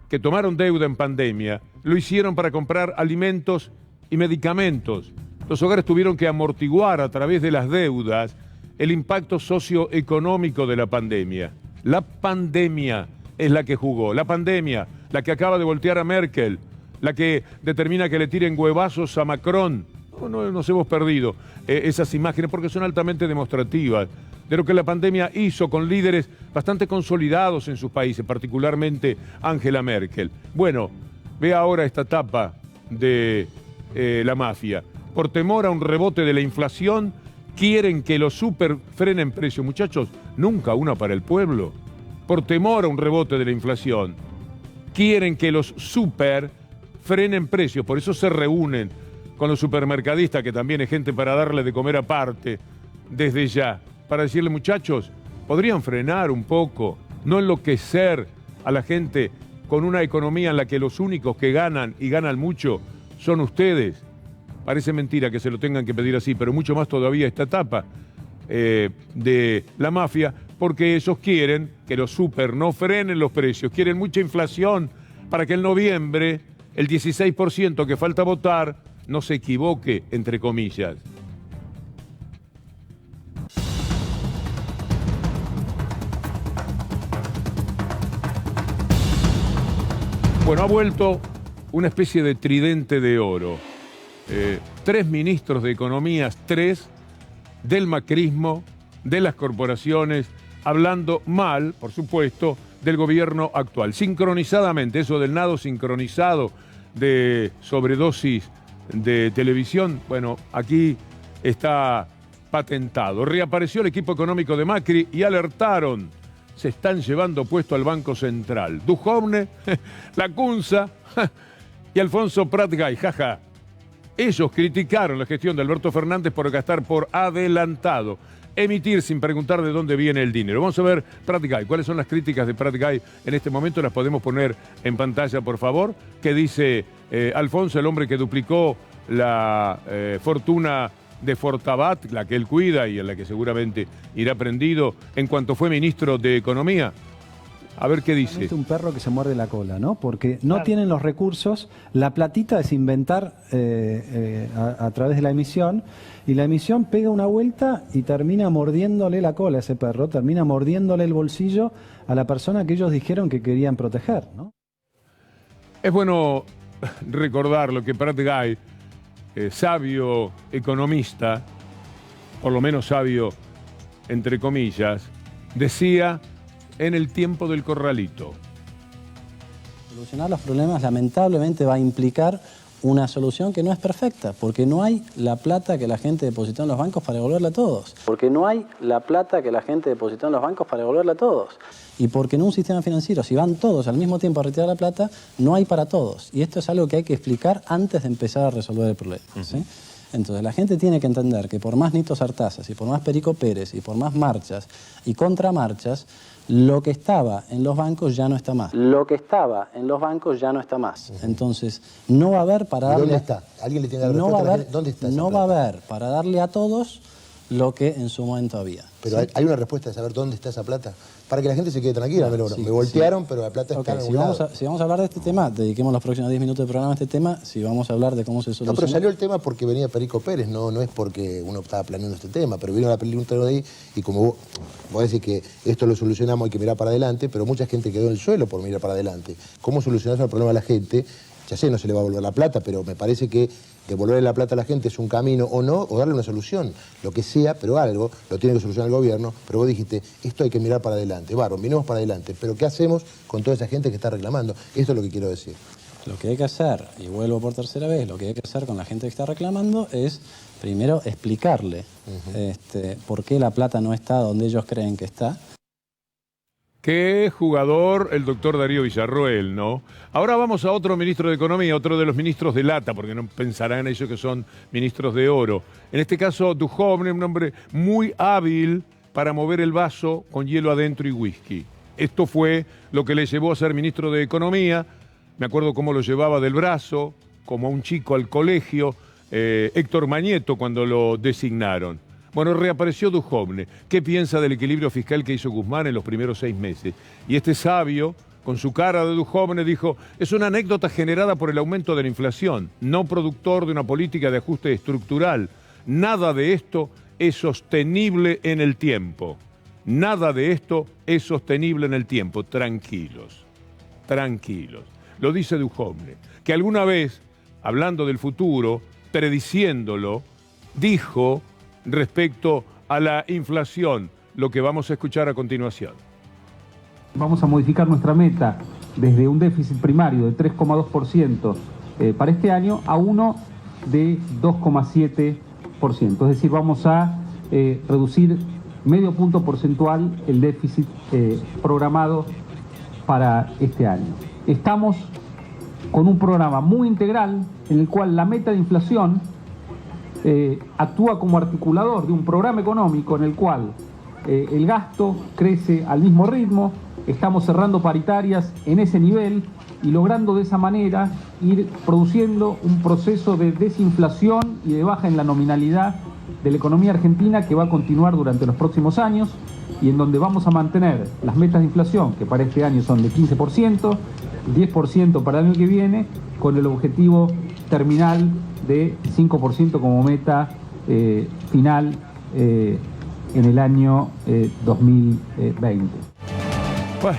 que tomaron deuda en pandemia lo hicieron para comprar alimentos y medicamentos. Los hogares tuvieron que amortiguar a través de las deudas el impacto socioeconómico de la pandemia. La pandemia es la que jugó. La pandemia, la que acaba de voltear a Merkel, la que determina que le tiren huevazos a Macron. No nos hemos perdido esas imágenes porque son altamente demostrativas de lo que la pandemia hizo con líderes bastante consolidados en sus países, particularmente Angela Merkel. Bueno, ve ahora esta etapa de la mafia. Por temor a un rebote de la inflación, quieren que los super frenen precios. Muchachos, nunca una para el pueblo. Por temor a un rebote de la inflación, quieren que los super frenen precios. Por eso se reúnen con los supermercadistas, que también es gente para darle de comer aparte, desde ya para decirle, muchachos, podrían frenar un poco, no enloquecer a la gente con una economía en la que los únicos que ganan y ganan mucho son ustedes. Parece mentira que se lo tengan que pedir así, pero mucho más todavía esta etapa de la mafia, porque ellos quieren que los super no frenen los precios, quieren mucha inflación para que en noviembre el 16% que falta votar no se equivoque, entre comillas. Bueno, ha vuelto una especie de tridente de oro. 3 ministros de Economía, 3 del macrismo, de las corporaciones, hablando mal, por supuesto, del gobierno actual. Sincronizadamente, eso del nado sincronizado de sobredosis de televisión, bueno, aquí está patentado. Reapareció el equipo económico de Macri y alertaron. Se están llevando puesto al Banco Central. Duhovne, Lacunza y Alfonso Prat-Gay, jaja. Ellos criticaron la gestión de Alberto Fernández por gastar por adelantado, emitir sin preguntar de dónde viene el dinero. Vamos a ver Prat-Gay. ¿Cuáles son las críticas de Prat-Gay en este momento? Las podemos poner en pantalla, por favor. ¿Qué dice Alfonso, el hombre que duplicó la fortuna de Fortabat, la que él cuida y en la que seguramente irá prendido en cuanto fue ministro de Economía? A ver qué dice. Es un perro que se muerde la cola, ¿no? Porque no tienen los recursos, la platita es inventar a través de la emisión, y la emisión pega una vuelta y termina mordiéndole la cola a ese perro, termina mordiéndole el bolsillo a la persona que ellos dijeron que querían proteger, ¿no? Es bueno recordar lo que Prat-Gay, sabio economista, por lo menos sabio entre comillas, decía en el tiempo del corralito. Solucionar los problemas lamentablemente va a implicar una solución que no es perfecta, porque no hay la plata que la gente depositó en los bancos para devolverla a todos. Porque no hay la plata que la gente depositó en los bancos para devolverla a todos. Y porque en un sistema financiero, si van todos al mismo tiempo a retirar la plata, no hay para todos. Y esto es algo que hay que explicar antes de empezar a resolver el problema, ¿sí? Entonces la gente tiene que entender que por más Nito Sartazas y por más Perico Pérez y por más marchas y contramarchas, lo que estaba en los bancos ya no está más. Lo que estaba en los bancos ya no está más. Entonces, no va a haber para darle... ¿Dónde está? ¿Alguien le tiene la respuesta a la gente? ¿Dónde está esa No plata? va a haber para darle a todos lo que en su momento había. Pero ¿sí? ¿Hay una respuesta de saber dónde está esa plata? Para que la gente se quede tranquila. Claro, me voltearon, pero la plata está en algún lado. Si vamos a hablar de este tema, dediquemos los próximos 10 minutos de programa a este tema. Si vamos a hablar de cómo se soluciona... No, pero salió el tema porque venía Perico Pérez, no es porque uno estaba planeando este tema, pero vino la pregunta de ahí y como vos decís que esto lo solucionamos, hay que mirar para adelante, pero mucha gente quedó en el suelo por mirar para adelante. ¿Cómo solucionar el problema a la gente? Ya sé, no se le va a volver la plata, pero me parece que devolverle la plata a la gente es un camino o no, o darle una solución, lo que sea, pero algo, lo tiene que solucionar el gobierno, pero vos dijiste, esto hay que mirar para adelante, miremos para adelante, pero ¿qué hacemos con toda esa gente que está reclamando? Esto es lo que quiero decir. Lo que hay que hacer, y vuelvo por tercera vez, lo que hay que hacer con la gente que está reclamando es, primero, explicarle por qué la plata no está donde ellos creen que está. Qué jugador el doctor Darío Villarroel, ¿no? Ahora vamos a otro ministro de Economía, otro de los ministros de lata, porque no pensarán ellos que son ministros de oro. En este caso, Duhovne, un hombre muy hábil para mover el vaso con hielo adentro y whisky. Esto fue lo que le llevó a ser ministro de Economía. Me acuerdo cómo lo llevaba del brazo, como a un chico al colegio, Héctor Mañeto, cuando lo designaron. Bueno, reapareció Duhovne. ¿Qué piensa del equilibrio fiscal que hizo Guzmán en los primeros 6 meses? Y este sabio, con su cara de Duhovne, dijo, es una anécdota generada por el aumento de la inflación, no productor de una política de ajuste estructural. Nada de esto es sostenible en el tiempo. Nada de esto es sostenible en el tiempo. Tranquilos, tranquilos. Lo dice Duhovne, que alguna vez, hablando del futuro, prediciéndolo, dijo respecto a la inflación, lo que vamos a escuchar a continuación. Vamos a modificar nuestra meta desde un déficit primario de 3,2% para este año a uno de 2,7%. Es decir, vamos a reducir medio punto porcentual el déficit programado para este año. Estamos con un programa muy integral en el cual la meta de inflación actúa como articulador de un programa económico en el cual el gasto crece al mismo ritmo, estamos cerrando paritarias en ese nivel y logrando de esa manera ir produciendo un proceso de desinflación y de baja en la nominalidad de la economía argentina que va a continuar durante los próximos años y en donde vamos a mantener las metas de inflación, que para este año son de 15%, 10% para el año que viene, con el objetivo terminal de 5% como meta final en el año 2020. Bueno,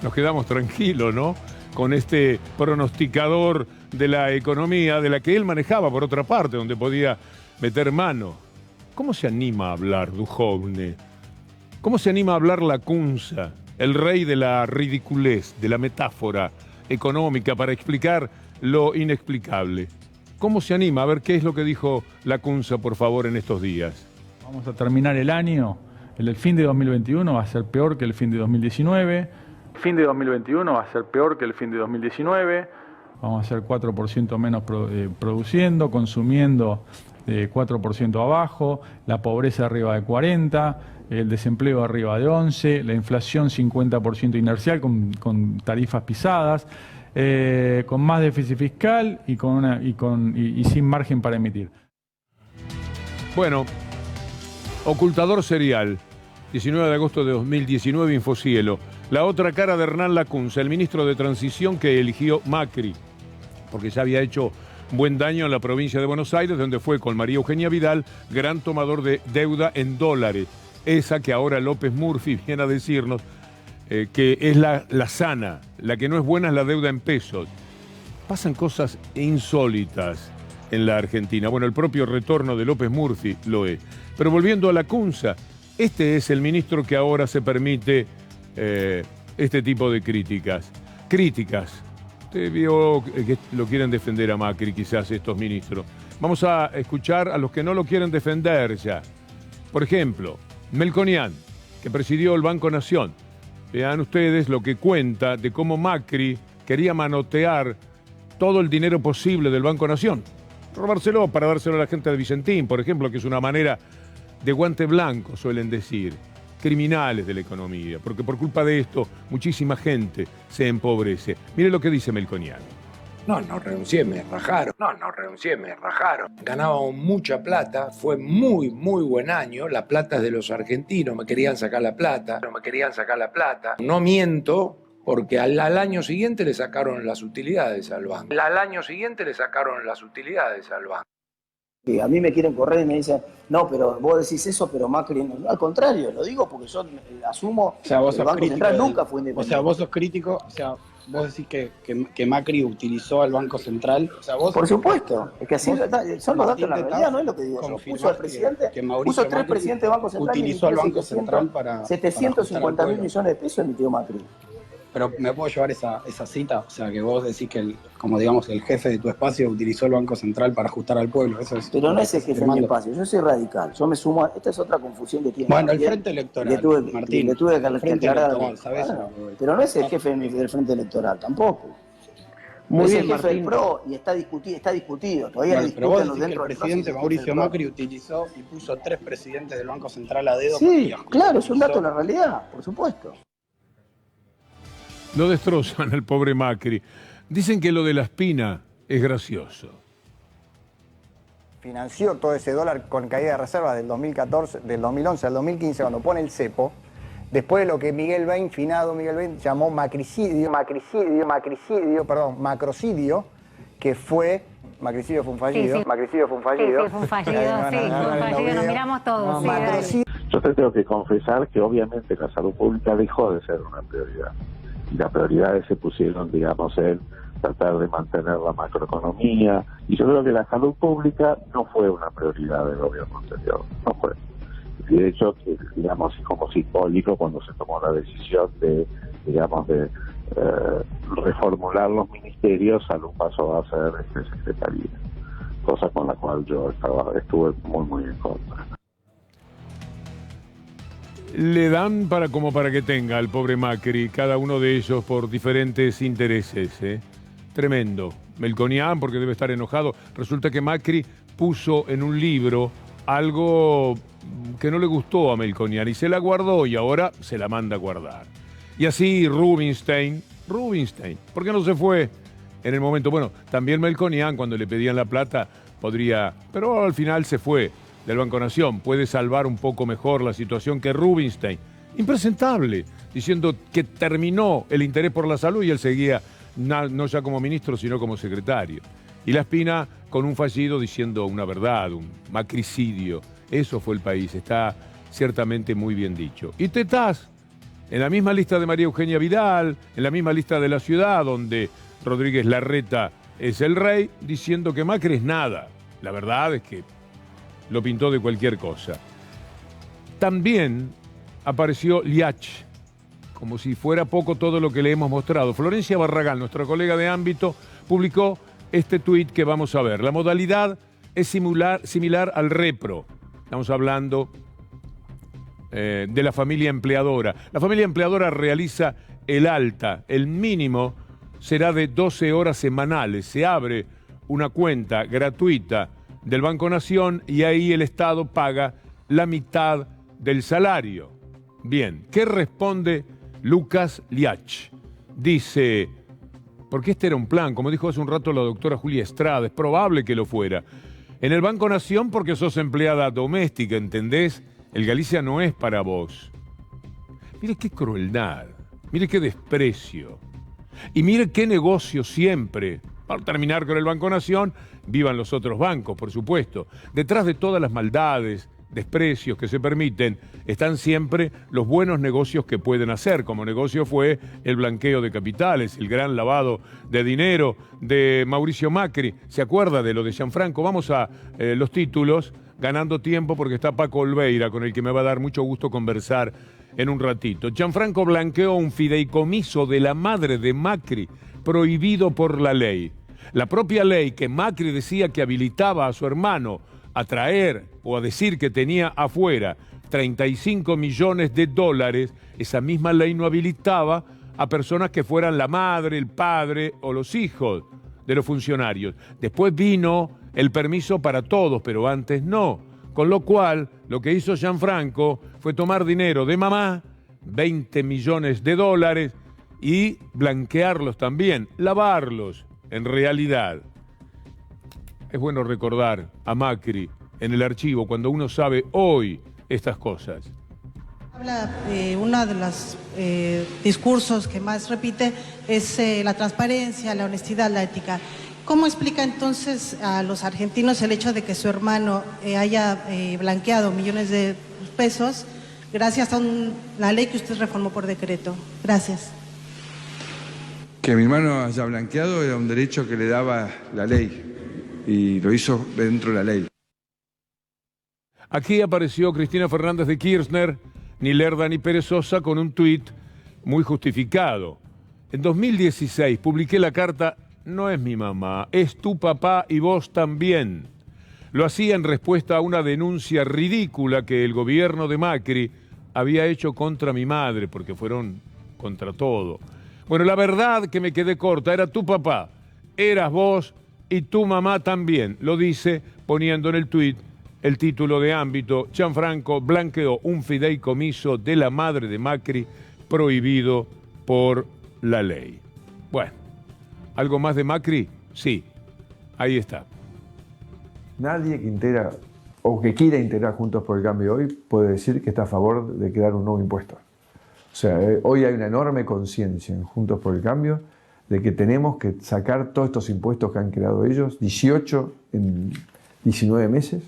nos quedamos tranquilos, ¿no? Con este pronosticador de la economía, de la que él manejaba por otra parte, donde podía meter mano. ¿Cómo se anima a hablar Duhovne? ¿Cómo se anima a hablar Lacunza, el rey de la ridiculez, de la metáfora económica para explicar lo inexplicable? ¿Cómo se anima? A ver qué es lo que dijo Lacunza, por favor, en estos días. Vamos a terminar el año, el fin de 2021 va a ser peor que el fin de 2019. Fin de 2021 va a ser peor que el fin de 2019. Vamos a ser 4% menos produciendo, consumiendo 4% abajo, la pobreza arriba de 40%, el desempleo arriba de 11%, la inflación 50% inercial con tarifas pisadas, con más déficit fiscal y sin margen para emitir. Bueno, ocultador serial, 19 de agosto de 2019, Infocielo. La otra cara de Hernán Lacunza, el ministro de Transición que eligió Macri, porque ya había hecho buen daño en la provincia de Buenos Aires, donde fue con María Eugenia Vidal, gran tomador de deuda en dólares. Esa que ahora López Murphy viene a decirnos que es la sana, la que no es buena es la deuda en pesos. Pasan cosas insólitas en la Argentina. Bueno, el propio retorno de López Murphy lo es. Pero volviendo a Lacunza, este es el ministro que ahora se permite este tipo de críticas. Usted vio que lo quieren defender a Macri, quizás estos ministros. Vamos a escuchar a los que no lo quieren defender ya. Por ejemplo, Melconian, que presidió el Banco Nación. Vean ustedes lo que cuenta de cómo Macri quería manotear todo el dinero posible del Banco Nación. Robárselo para dárselo a la gente de Vicentín, por ejemplo, que es una manera de guante blanco, suelen decir. Criminales de la economía, porque por culpa de esto muchísima gente se empobrece. Mire lo que dice Melconian. No renuncié, me rajaron. Ganábamos mucha plata, fue muy buen año. La plata es de los argentinos, me querían sacar la plata. No miento, porque al año siguiente le sacaron las utilidades al banco. Y a mí me quieren correr y me dicen, no, pero vos decís eso, pero Macri no. Al contrario, lo digo porque yo asumo que el Banco Central nunca fue independiente. O sea, vos sos crítico, o sea, vos decís que Macri utilizó al Banco Central. O sea, vos, por supuesto, es que así son los datos de la realidad, no es lo que digo yo. Puso al presidente, puso 3 presidentes del Banco Central utilizó al Banco Central para 750.000 millones de pesos emitió Macri. Pero ¿me puedo llevar esa cita? O sea, que vos decís que, como digamos, el jefe de tu espacio utilizó el Banco Central para ajustar al pueblo. Eso es. Pero no es el jefe de mi espacio, yo soy radical. Yo me sumo a... Esta es otra confusión que tiene. Bueno, el Frente Electoral, Martín. Le tuve que aclarar. ¿Sabés? Pero no es el jefe del Frente Electoral, tampoco. Muy bien, el jefe del PRO y está discutido. Todavía bueno, pero vos decís que el presidente presidente Mauricio Macri utilizó y puso 3 presidentes del Banco Central a dedo. Sí, claro, es un dato de la realidad, por supuesto. Lo destrozan al pobre Macri. Dicen que lo de la espina es gracioso. Financió todo ese dólar con caída de reservas del 2011 al 2015, cuando pone el cepo, después de lo que Miguel Bain, finado Miguel Bain, llamó macricidio, macrocidio, que fue... Macricidio fue un fallido. Sí. Macricidio fue un fallido. Sí, fue un fallido, nos miramos todos. Yo te tengo que confesar que obviamente la salud pública dejó de ser una prioridad. Y las prioridades se pusieron, digamos, en tratar de mantener la macroeconomía. Y yo creo que la salud pública no fue una prioridad del gobierno anterior, no fue. Y de hecho, digamos, como simbólico cuando se tomó la decisión de, digamos, de reformular los ministerios, salud pasó a ser secretaría. Cosa con la cual yo estuve muy en contra. Le dan como para que tenga al pobre Macri, cada uno de ellos por diferentes intereses. Tremendo. Melconian, porque debe estar enojado. Resulta que Macri puso en un libro algo que no le gustó a Melconian y se la guardó y ahora se la manda a guardar. Y así Rubinstein, ¿por qué no se fue en el momento? Bueno, también Melconian cuando le pedían la plata podría, pero al final se fue del Banco Nación, puede salvar un poco mejor la situación que Rubinstein, impresentable, diciendo que terminó el interés por la salud y él seguía no ya como ministro sino como secretario. Y La Espina con un fallido diciendo una verdad, un macricidio. Eso fue el país, está ciertamente muy bien dicho. Y Tetaz, en la misma lista de María Eugenia Vidal, en la misma lista de La Ciudad, donde Rodríguez Larreta es el rey, diciendo que Macri es nada. La verdad es que lo pintó de cualquier cosa. También apareció Liach, como si fuera poco todo lo que le hemos mostrado. Florencia Barragán, nuestra colega de ámbito, publicó este tuit que vamos a ver. La modalidad es similar al repro. Estamos hablando de la familia empleadora. La familia empleadora realiza el alta. El mínimo será de 12 horas semanales. Se abre una cuenta gratuita del Banco Nación y ahí el Estado paga la mitad del salario. Bien, ¿qué responde Lucas Liach? Dice, porque este era un plan, como dijo hace un rato la doctora Julia Estrada, es probable que lo fuera. En el Banco Nación porque sos empleada doméstica, ¿entendés? El Galicia no es para vos. Mire qué crueldad, mire qué desprecio. Y mire qué negocio siempre. Para terminar con el Banco Nación, vivan los otros bancos, por supuesto. Detrás de todas las maldades, desprecios que se permiten, están siempre los buenos negocios que pueden hacer, como negocio fue el blanqueo de capitales, el gran lavado de dinero de Mauricio Macri. ¿Se acuerda de lo de Gianfranco? Vamos a los títulos, ganando tiempo porque está Paco Olveira, con el que me va a dar mucho gusto conversar en un ratito. Gianfranco blanqueó un fideicomiso de la madre de Macri, prohibido por la ley. La propia ley que Macri decía que habilitaba a su hermano a traer o a decir que tenía afuera 35 millones de dólares, esa misma ley no habilitaba a personas que fueran la madre, el padre o los hijos de los funcionarios. Después vino el permiso para todos, pero antes no. Con lo cual, lo que hizo Gianfranco fue tomar dinero de mamá, 20 millones de dólares, y blanquearlos también, lavarlos, en realidad. Es bueno recordar a Macri en el archivo cuando uno sabe hoy estas cosas. Habla, uno de los discursos que más repite es la transparencia, la honestidad, la ética. ¿Cómo explica entonces a los argentinos el hecho de que su hermano haya blanqueado millones de pesos gracias a una ley que usted reformó por decreto? Gracias. Que mi hermano haya blanqueado era un derecho que le daba la ley y lo hizo dentro de la ley. Aquí apareció Cristina Fernández de Kirchner, ni lerda ni perezosa, con un tuit muy justificado. En 2016 publiqué la carta "No es mi mamá, es tu papá y vos también". Lo hacía en respuesta a una denuncia ridícula que el gobierno de Macri había hecho contra mi madre, porque fueron contra todo. Bueno, la verdad que me quedé corta, era tu papá, eras vos y tu mamá también. Lo dice poniendo en el tuit el título de ámbito: Gianfranco blanqueó un fideicomiso de la madre de Macri prohibido por la ley. Bueno, ¿algo más de Macri? Sí, ahí está. Nadie que integra o que quiera integrar Juntos por el Cambio hoy puede decir que está a favor de crear un nuevo impuesto. O sea, hoy hay una enorme conciencia en Juntos por el Cambio de que tenemos que sacar todos estos impuestos que han creado ellos, 18 en 19 meses,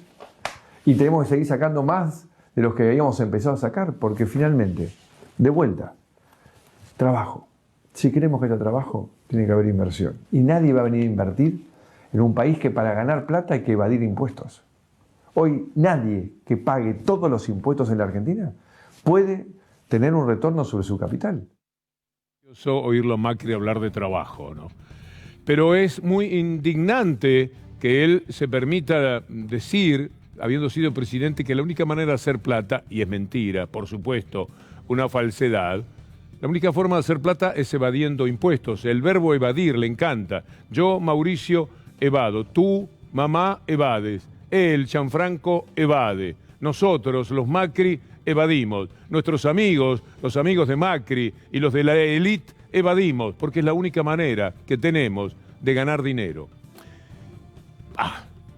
y tenemos que seguir sacando más de los que habíamos empezado a sacar, porque finalmente, de vuelta, trabajo. Si queremos que haya trabajo, tiene que haber inversión. Y nadie va a venir a invertir en un país que para ganar plata hay que evadir impuestos. Hoy nadie que pague todos los impuestos en la Argentina puede tener un retorno sobre su capital. Oírlo a Macri hablar de trabajo, ¿no? Pero es muy indignante que él se permita decir, habiendo sido presidente, que la única manera de hacer plata, y es mentira, por supuesto, una falsedad, la única forma de hacer plata es evadiendo impuestos. El verbo evadir le encanta. Yo, Mauricio, evado. Tú, mamá, evades. Él, Gianfranco, evade. Nosotros, los Macri, evadimos. Nuestros amigos, los amigos de Macri y los de la élite, evadimos, porque es la única manera que tenemos de ganar dinero.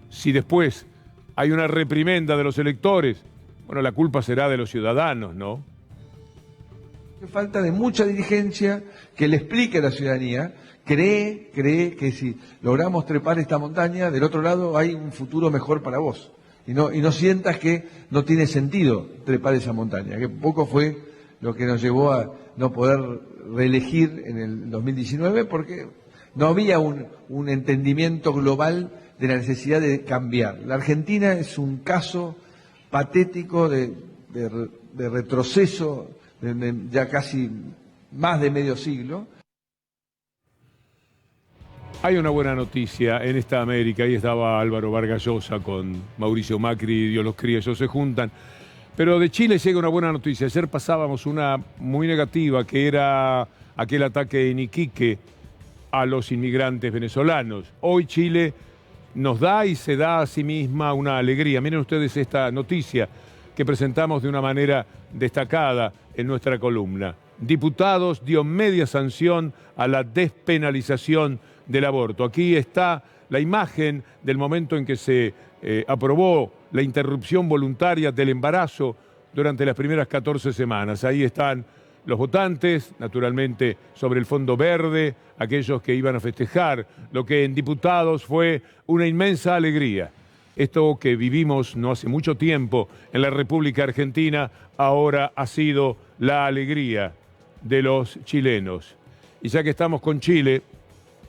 Si después hay una reprimenda de los electores, bueno, la culpa será de los ciudadanos, ¿no? Falta de mucha dirigencia que le explique a la ciudadanía, cree que si logramos trepar esta montaña, del otro lado hay un futuro mejor para vos. Y no sientas que no tiene sentido trepar esa montaña, que poco fue lo que nos llevó a no poder reelegir en el 2019, porque no había un entendimiento global de la necesidad de cambiar. La Argentina es un caso patético de retroceso de ya casi más de medio siglo. Hay una buena noticia en esta América. Ahí estaba Álvaro Vargas Llosa con Mauricio Macri, Dios los cría, ellos se juntan. Pero de Chile llega una buena noticia. Ayer pasábamos una muy negativa, que era aquel ataque en Iquique a los inmigrantes venezolanos. Hoy Chile nos da y se da a sí misma una alegría. Miren ustedes esta noticia que presentamos de una manera destacada en nuestra columna. Diputados dio media sanción a la despenalización del aborto. Aquí está la imagen del momento en que se aprobó la interrupción voluntaria del embarazo durante las primeras 14 semanas. Ahí están los votantes, naturalmente sobre el fondo verde, aquellos que iban a festejar lo que en diputados fue una inmensa alegría. Esto que vivimos no hace mucho tiempo en la República Argentina, ahora ha sido la alegría de los chilenos. Y ya que estamos con Chile,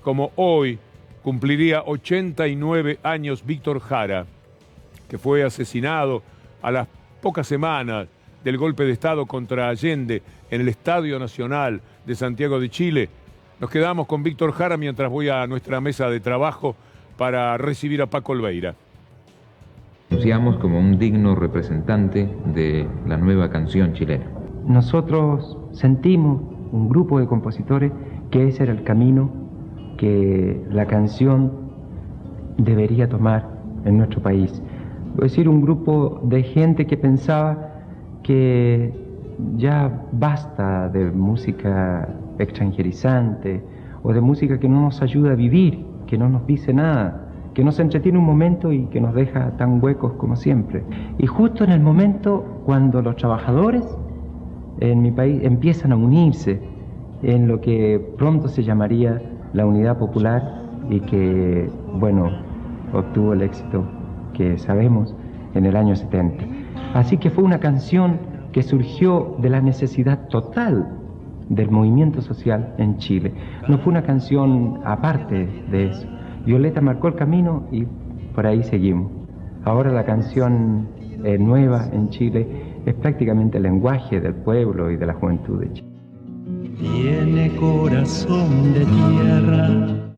como hoy cumpliría 89 años Víctor Jara, que fue asesinado a las pocas semanas del golpe de Estado contra Allende en el Estadio Nacional de Santiago de Chile, nos quedamos con Víctor Jara mientras voy a nuestra mesa de trabajo para recibir a Paco Olveira. Anunciamos como un digno representante de la nueva canción chilena. Nosotros sentimos, un grupo de compositores, que ese era el camino que la canción debería tomar en nuestro país. Es decir, un grupo de gente que pensaba que ya basta de música extranjerizante o de música que no nos ayuda a vivir, que no nos dice nada, que nos entretiene un momento y que nos deja tan huecos como siempre. Y justo en el momento cuando los trabajadores en mi país empiezan a unirse en lo que pronto se llamaría la Unidad Popular y que, bueno, obtuvo el éxito que sabemos en el año 70. Así que fue una canción que surgió de la necesidad total del movimiento social en Chile. No fue una canción aparte de eso. Violeta marcó el camino y por ahí seguimos. Ahora la canción nueva en Chile es prácticamente el lenguaje del pueblo y de la juventud de Chile. Tiene corazón de tierra.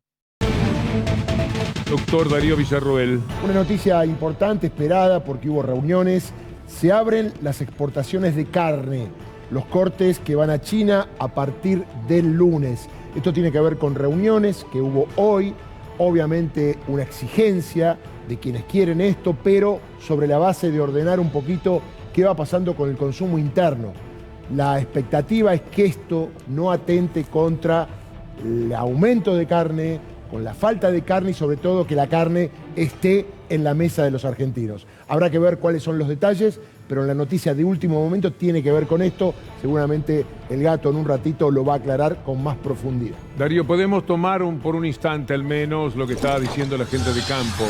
Doctor Darío Villarroel. Una noticia importante, esperada, porque hubo reuniones. Se abren las exportaciones de carne, los cortes que van a China a partir del lunes. Esto tiene que ver con reuniones que hubo hoy, obviamente una exigencia de quienes quieren esto, pero sobre la base de ordenar un poquito qué va pasando con el consumo interno. La expectativa es que esto no atente contra el aumento de carne, con la falta de carne y sobre todo que la carne esté en la mesa de los argentinos. Habrá que ver cuáles son los detalles, pero la noticia de último momento tiene que ver con esto. Seguramente el Gato en un ratito lo va a aclarar con más profundidad. Darío, ¿podemos tomar por un instante al menos lo que estaba diciendo la gente de campo?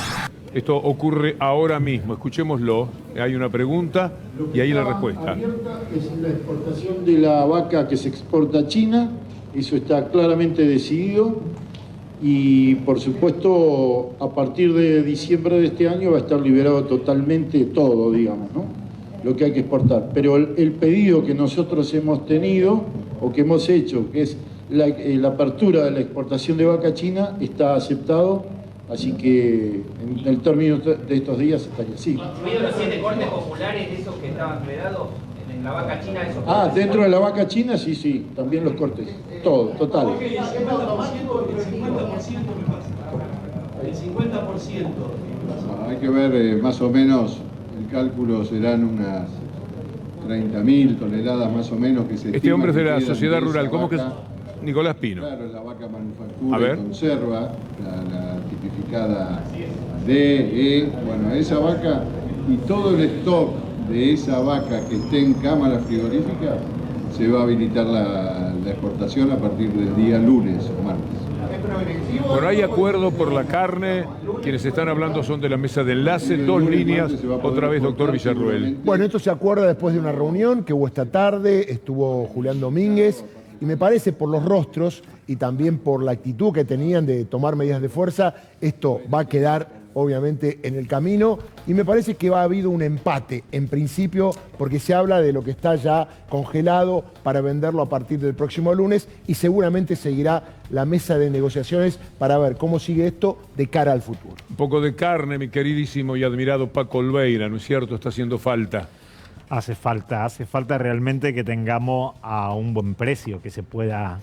Esto ocurre ahora mismo, escuchémoslo. Hay una pregunta y ahí la respuesta. Abierta es la exportación de la vaca que se exporta a China, eso está claramente decidido. Y por supuesto, a partir de diciembre de este año va a estar liberado totalmente todo, digamos, ¿no? Lo que hay que exportar. Pero el pedido que nosotros hemos tenido, o que hemos hecho, que es la apertura de la exportación de vaca china, está aceptado, así que en el término de estos días estaría así. ¿Incluidos los 7 cortes populares de esos que estaban vedados en la vaca china? Esos Dentro de la vaca china, sí, también los cortes, todo, total. El 50% Hay que ver más o menos, el cálculo serán unas 30.000 toneladas más o menos que se Este hombre es de la que quedan sociedad de esa rural, ¿cómo que es? vaca. Nicolás Pino. Claro, es la vaca A manufactura ver. y conserva, la tipificada DE. Bueno, esa vaca y todo el stock de esa vaca que esté en cámara frigorífica se va a habilitar la exportación a partir del día lunes o martes. Bueno, hay acuerdo por la carne. Quienes están hablando son de la mesa de enlace, 2 líneas. Otra vez, doctor Villarruel. Bueno, esto se acuerda después de una reunión que hubo esta tarde, estuvo Julián Domínguez, y me parece por los rostros y también por la actitud que tenían de tomar medidas de fuerza, esto va a quedar obviamente en el camino, y me parece que ha habido un empate en principio, porque se habla de lo que está ya congelado para venderlo a partir del próximo lunes, y seguramente seguirá la mesa de negociaciones para ver cómo sigue esto de cara al futuro. Un poco de carne, mi queridísimo y admirado Paco Olveira, ¿no es cierto? Está haciendo falta. Hace falta realmente que tengamos a un buen precio, que se pueda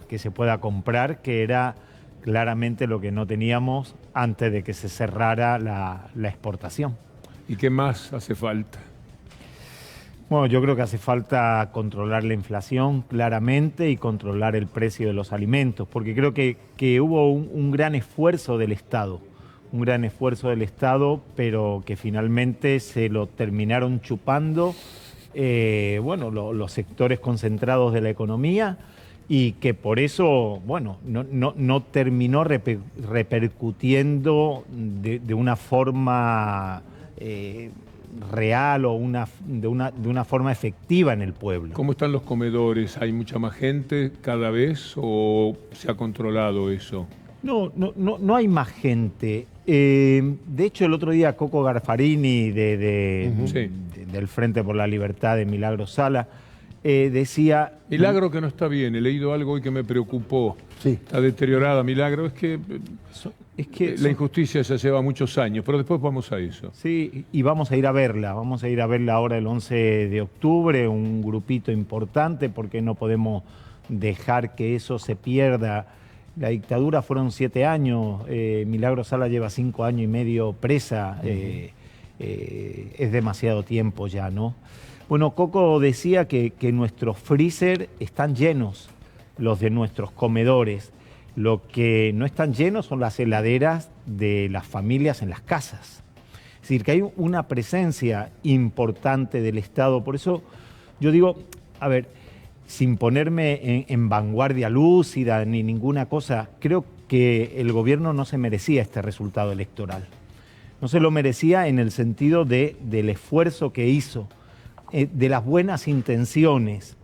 comprar, que era claramente lo que no teníamos antes de que se cerrara la exportación. ¿Y qué más hace falta? Bueno, yo creo que hace falta controlar la inflación claramente y controlar el precio de los alimentos, porque creo que hubo un gran esfuerzo del Estado, pero que finalmente se lo terminaron chupando los sectores concentrados de la economía, y que por eso, bueno, no terminó repercutiendo de una forma real o de una forma efectiva en el pueblo. ¿Cómo están los comedores? ¿Hay mucha más gente cada vez o se ha controlado eso? No hay más gente. De hecho, el otro día Coco Garfarini del Frente por la Libertad de Milagro Sala decía... Milagro que no está bien, he leído algo hoy que me preocupó. Sí. Está deteriorada Milagro, es que la injusticia ya lleva muchos años, pero después vamos a eso. Sí, y vamos a ir a verla ahora el 11 de octubre, un grupito importante, porque no podemos dejar que eso se pierda. La dictadura fueron 7 años, Milagro Sala lleva 5 años y medio presa, es demasiado tiempo ya, ¿no? Bueno, Coco decía que nuestros freezer están llenos, los de nuestros comedores. Lo que no están llenos son las heladeras de las familias en las casas. Es decir, que hay una presencia importante del Estado. Por eso yo digo, a ver, sin ponerme en vanguardia lúcida ni ninguna cosa, creo que el gobierno no se merecía este resultado electoral. No se lo merecía en el sentido del esfuerzo que hizo, de las buenas intenciones.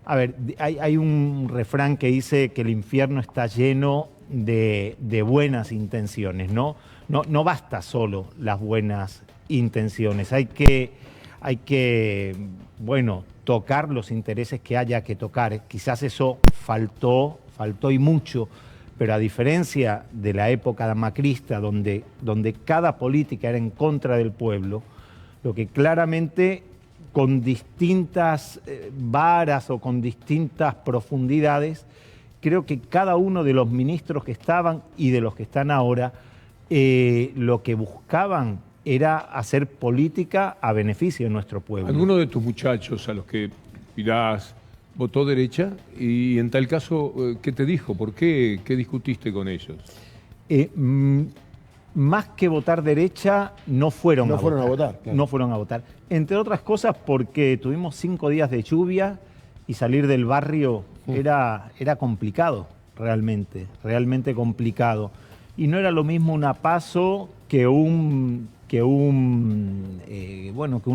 A ver, hay un refrán que dice que el infierno está lleno de buenas intenciones, ¿no? No basta solo las buenas intenciones, hay que tocar los intereses que haya que tocar. Quizás eso faltó y mucho, pero a diferencia de la época macrista, donde cada política era en contra del pueblo, lo que claramente con distintas varas o con distintas profundidades, creo que cada uno de los ministros que estaban y de los que están ahora, lo que buscaban era hacer política a beneficio de nuestro pueblo. ¿Alguno de tus muchachos a los que mirás votó derecha? Y en tal caso, ¿qué te dijo? ¿Por qué? ¿Qué discutiste con ellos? Más que votar derecha, no fueron a votar. Claro. No fueron a votar. Entre otras cosas porque tuvimos 5 días de lluvia y salir del barrio era complicado, realmente complicado. Y no era lo mismo una PASO que una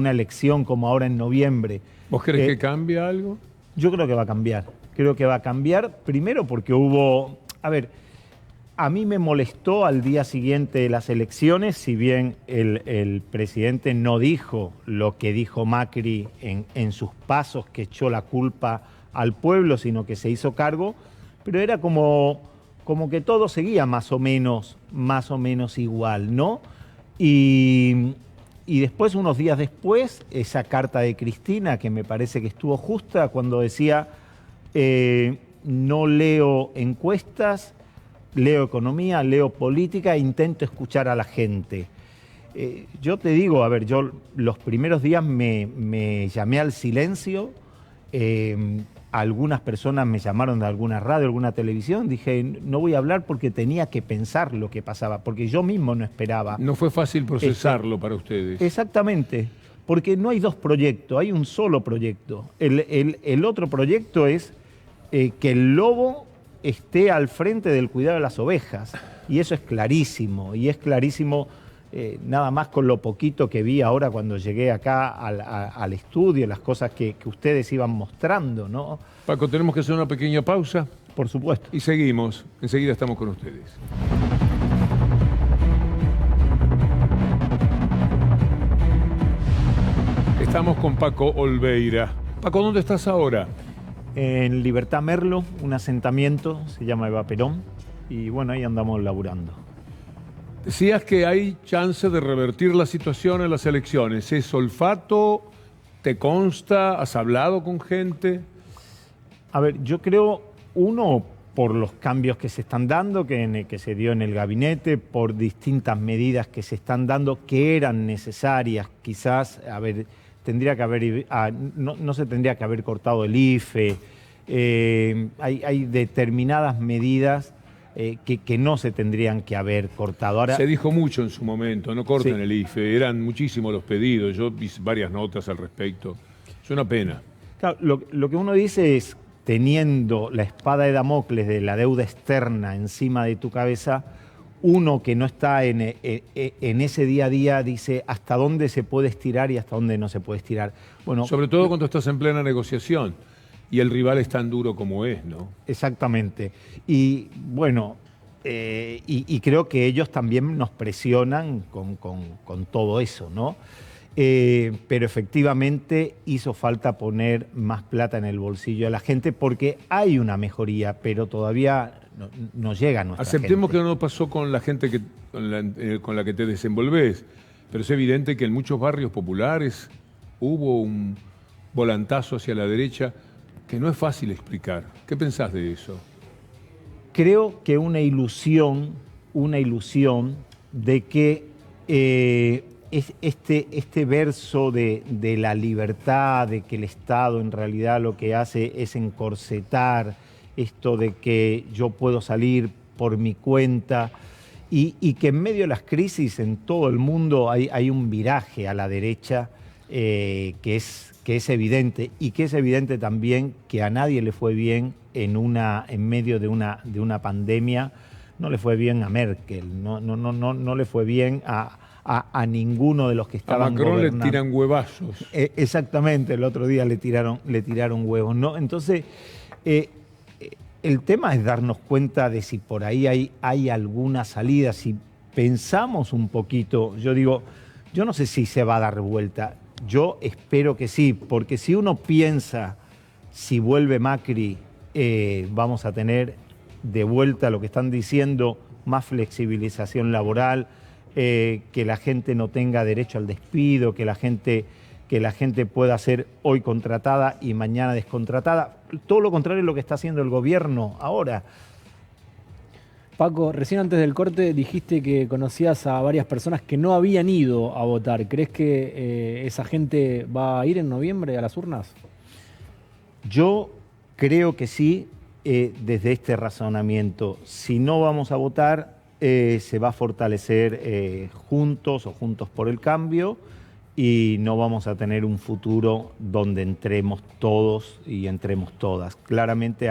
elección como ahora en noviembre. ¿Vos crees que cambia algo? Yo creo que va a cambiar. Creo que va a cambiar, primero porque hubo... A ver, a mí me molestó al día siguiente de las elecciones, si bien el presidente no dijo lo que dijo Macri en sus pasos, que echó la culpa al pueblo, sino que se hizo cargo, pero era como que todo seguía más o menos igual, ¿no? Y después, unos días después, esa carta de Cristina, que me parece que estuvo justa, cuando decía, no leo encuestas, leo economía, leo política, intento escuchar a la gente. Yo te digo, a ver, yo los primeros días me llamé al silencio. Algunas personas me llamaron de alguna radio, alguna televisión. Dije, no voy a hablar porque tenía que pensar lo que pasaba, porque yo mismo no esperaba. No fue fácil procesarlo para ustedes. Exactamente, porque no hay dos proyectos, hay un solo proyecto. El otro proyecto es que el lobo esté al frente del cuidado de las ovejas. Y eso es clarísimo, nada más con lo poquito que vi ahora cuando llegué acá al estudio, las cosas que ustedes iban mostrando, ¿no? Paco, tenemos que hacer una pequeña pausa. Por supuesto. Y seguimos, enseguida estamos con ustedes. Estamos con Paco Olveira. Paco, ¿dónde estás ahora? En Libertad Merlo, un asentamiento, se llama Eva Perón, y bueno, ahí andamos laburando. Decías que hay chance de revertir la situación en las elecciones. ¿Es olfato? ¿Te consta? ¿Has hablado con gente? A ver, yo creo, uno, por los cambios que se están dando, que se dio en el gabinete, por distintas medidas que se están dando, que eran necesarias, quizás, a ver, no se tendría que haber cortado el IFE, hay determinadas medidas que no se tendrían que haber cortado. Ahora, se dijo mucho en su momento, no corten sí. el IFE, eran muchísimos los pedidos, yo vi varias notas al respecto. Es una pena. Claro, lo que uno dice es, teniendo la espada de Damocles de la deuda externa encima de tu cabeza, uno que no está en ese día a día dice hasta dónde se puede estirar y hasta dónde no se puede estirar. Bueno, sobre todo cuando estás en plena negociación y el rival es tan duro como es, ¿no? Exactamente. Y bueno, y creo que ellos también nos presionan con todo eso, ¿no? Pero efectivamente hizo falta poner más plata en el bolsillo de la gente porque hay una mejoría, pero todavía no llega a nuestra Aceptemos gente. que no pasó con la gente con la que te desenvolvés, pero es evidente que en muchos barrios populares hubo un volantazo hacia la derecha que no es fácil explicar. ¿Qué pensás de eso? Creo que una ilusión de que este verso de la libertad, de que el Estado en realidad lo que hace es encorsetar esto de que yo puedo salir por mi cuenta y que en medio de las crisis en todo el mundo hay un viraje a la derecha que es evidente y que es evidente también que a nadie le fue bien en medio de una pandemia. No le fue bien a Merkel, no le fue bien a ninguno de los que estaban a Macron gobernando. le tiran huevazos. Exactamente, el otro día le tiraron huevos, ¿no? Entonces, el tema es darnos cuenta de si por ahí hay alguna salida, si pensamos un poquito, yo digo, yo no sé si se va a dar vuelta, yo espero que sí, porque si uno piensa, si vuelve Macri, vamos a tener de vuelta lo que están diciendo, más flexibilización laboral, que la gente no tenga derecho al despido, que la gente pueda ser hoy contratada y mañana descontratada. Todo lo contrario de lo que está haciendo el gobierno ahora. Paco, recién antes del corte dijiste que conocías a varias personas que no habían ido a votar. ¿Crees que esa gente va a ir en noviembre a las urnas? Yo creo que sí, desde este razonamiento. Si no vamos a votar, se va a fortalecer Juntos o Juntos por el Cambio y no vamos a tener un futuro donde entremos todos y entremos todas. Claramente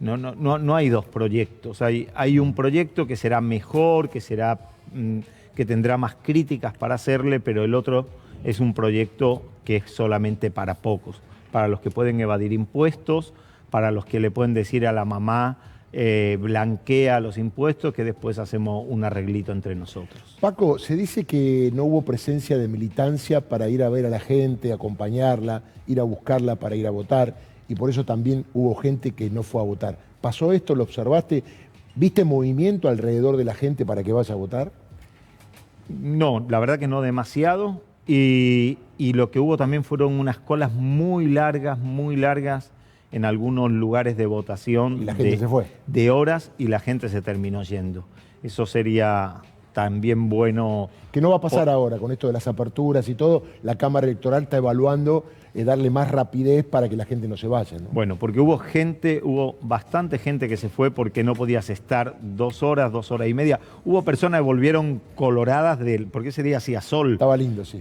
no hay dos proyectos. Hay un proyecto que será mejor, que tendrá más críticas para hacerle, pero el otro es un proyecto que es solamente para pocos, para los que pueden evadir impuestos, para los que le pueden decir a la mamá blanquea los impuestos, que después hacemos un arreglito entre nosotros. Paco, se dice que no hubo presencia de militancia para ir a ver a la gente, acompañarla, ir a buscarla para ir a votar, y por eso también hubo gente que no fue a votar. ¿Pasó esto? ¿Lo observaste? ¿Viste movimiento alrededor de la gente para que vaya a votar? No, la verdad que no demasiado, y lo que hubo también fueron unas colas muy largas, en algunos lugares de votación. Y la gente se fue. De horas, y la gente se terminó yendo. Eso sería también bueno. Que no va a pasar ahora con esto de las aperturas y todo. La Cámara Electoral está evaluando darle más rapidez para que la gente no se vaya, ¿no? Bueno, porque hubo bastante gente que se fue porque no podías estar 2 horas, 2 horas y media. Hubo personas que volvieron coloradas porque ese día hacía sol. Estaba lindo, sí.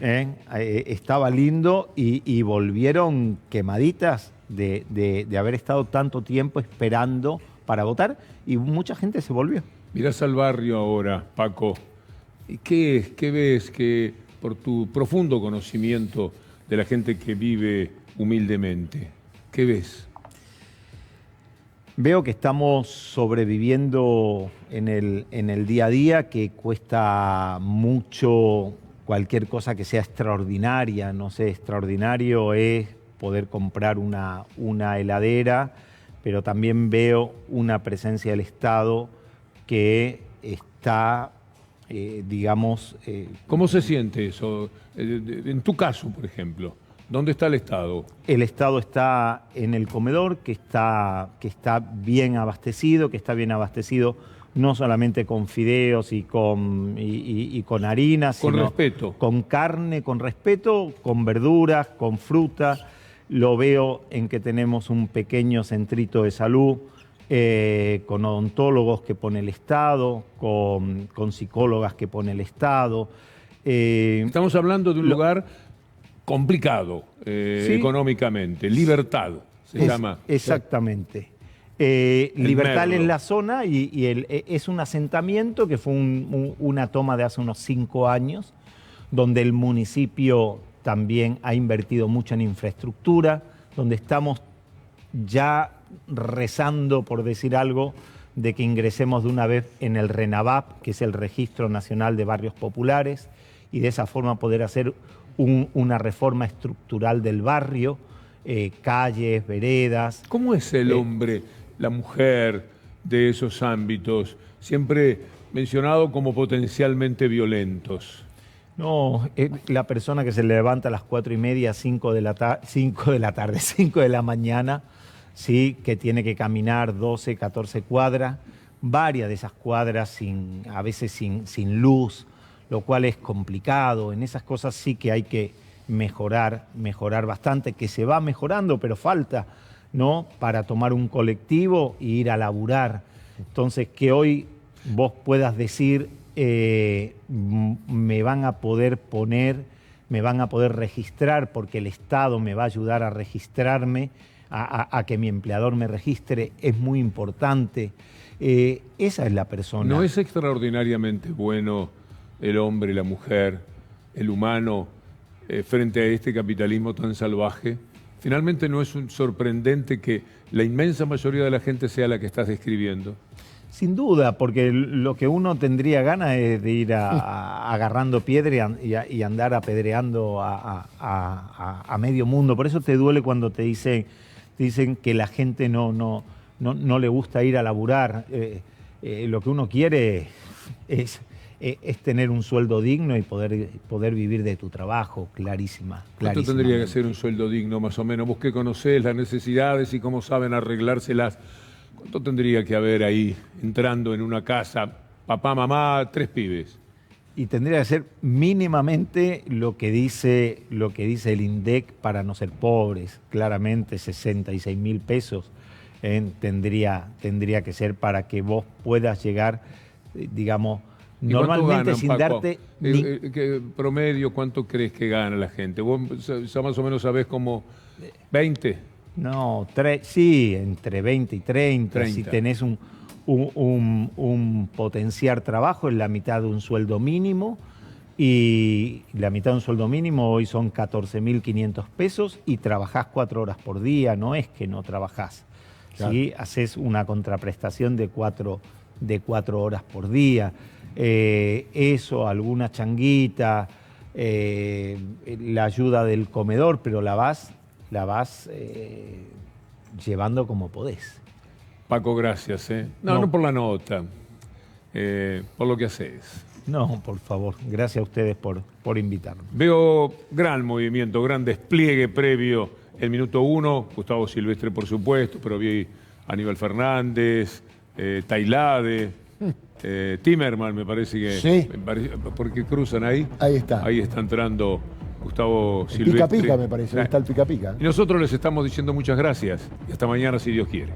Estaba lindo y volvieron quemaditas de haber estado tanto tiempo esperando para votar y mucha gente se volvió. Mirás al barrio ahora, Paco. ¿Qué ves que por tu profundo conocimiento de la gente que vive humildemente? ¿Qué ves? Veo que estamos sobreviviendo en el día a día, que cuesta mucho cualquier cosa que sea extraordinaria. No sé, extraordinario es poder comprar una heladera, pero también veo una presencia del Estado que está, digamos... ¿Cómo se siente eso? En tu caso, por ejemplo, ¿dónde está el Estado? El Estado está en el comedor, que está bien abastecido, no solamente con fideos y con harinas, con sino respeto. Con carne, con respeto, con verduras, con fruta. Lo veo en que tenemos un pequeño centrito de salud, con odontólogos que pone el Estado, con psicólogas que pone el Estado. Estamos hablando de un lugar complicado ¿sí? económicamente. Libertad se llama. Exactamente. Libertad en la zona y es un asentamiento que fue una toma de hace unos 5 años, donde el municipio también ha invertido mucho en infraestructura, donde estamos ya rezando, por decir algo, de que ingresemos de una vez en el RENAVAP, que es el Registro Nacional de Barrios Populares, y de esa forma poder hacer una reforma estructural del barrio, calles, veredas. ¿Cómo es el hombre, la mujer de esos ámbitos, siempre mencionado como potencialmente violentos? No, la persona que se levanta a las 4:30, 5 de la mañana, ¿sí? Que tiene que caminar 12, 14 cuadras, varias de esas cuadras a veces sin luz, lo cual es complicado. En esas cosas sí que hay que mejorar bastante, que se va mejorando, pero falta, ¿no? Para tomar un colectivo e ir a laburar. Entonces, que hoy vos puedas decir, me van a poder registrar porque el Estado me va a ayudar a registrarme, a que mi empleador me registre, es muy importante. Esa es la persona. ¿No es extraordinariamente bueno el hombre, la mujer, el humano, frente a este capitalismo tan salvaje? Finalmente, ¿no es sorprendente que la inmensa mayoría de la gente sea la que estás describiendo? Sin duda, porque lo que uno tendría ganas es de ir agarrando piedra y andar apedreando a medio mundo. Por eso te duele cuando te dicen que la gente no le gusta ir a laburar. Lo que uno quiere es tener un sueldo digno y poder vivir de tu trabajo, clarísima. ¿Cuánto tendría que ser un sueldo digno, más o menos? Vos que conocés las necesidades y cómo saben arreglárselas, ¿cuánto tendría que haber ahí entrando en una casa, papá, mamá, 3 pibes? Y tendría que ser mínimamente lo que dice el INDEC para no ser pobres, claramente 66.000 pesos tendría que ser para que vos puedas llegar, digamos, normalmente ganan, sin Paco? darte... ¿Qué promedio, cuánto crees que gana la gente? ¿Vos más o menos sabés como 20? No, sí, entre 20 y 30. Si tenés un potenciar trabajo en la mitad de un sueldo mínimo, y la mitad de un sueldo mínimo hoy son 14.500 pesos y trabajás 4 horas por día, no es que no trabajás. Claro. ¿Sí? Haces una contraprestación de 4 horas por día. Eso, alguna changuita, la ayuda del comedor, pero la vas llevando como podés. Paco, gracias. No por la nota, por lo que haces. No, por favor. Gracias a ustedes por invitarme. Veo gran movimiento, gran despliegue previo. El minuto 1, Gustavo Silvestre, por supuesto, pero vi a Aníbal Fernández, Tailade, Timerman, me parece que... Sí. Porque cruzan ahí. Ahí está. Ahí está entrando Gustavo El Silvestre. Pica Pica, me parece. Ahí está el Pica Pica. Y nosotros les estamos diciendo muchas gracias. Y hasta mañana, si Dios quiere.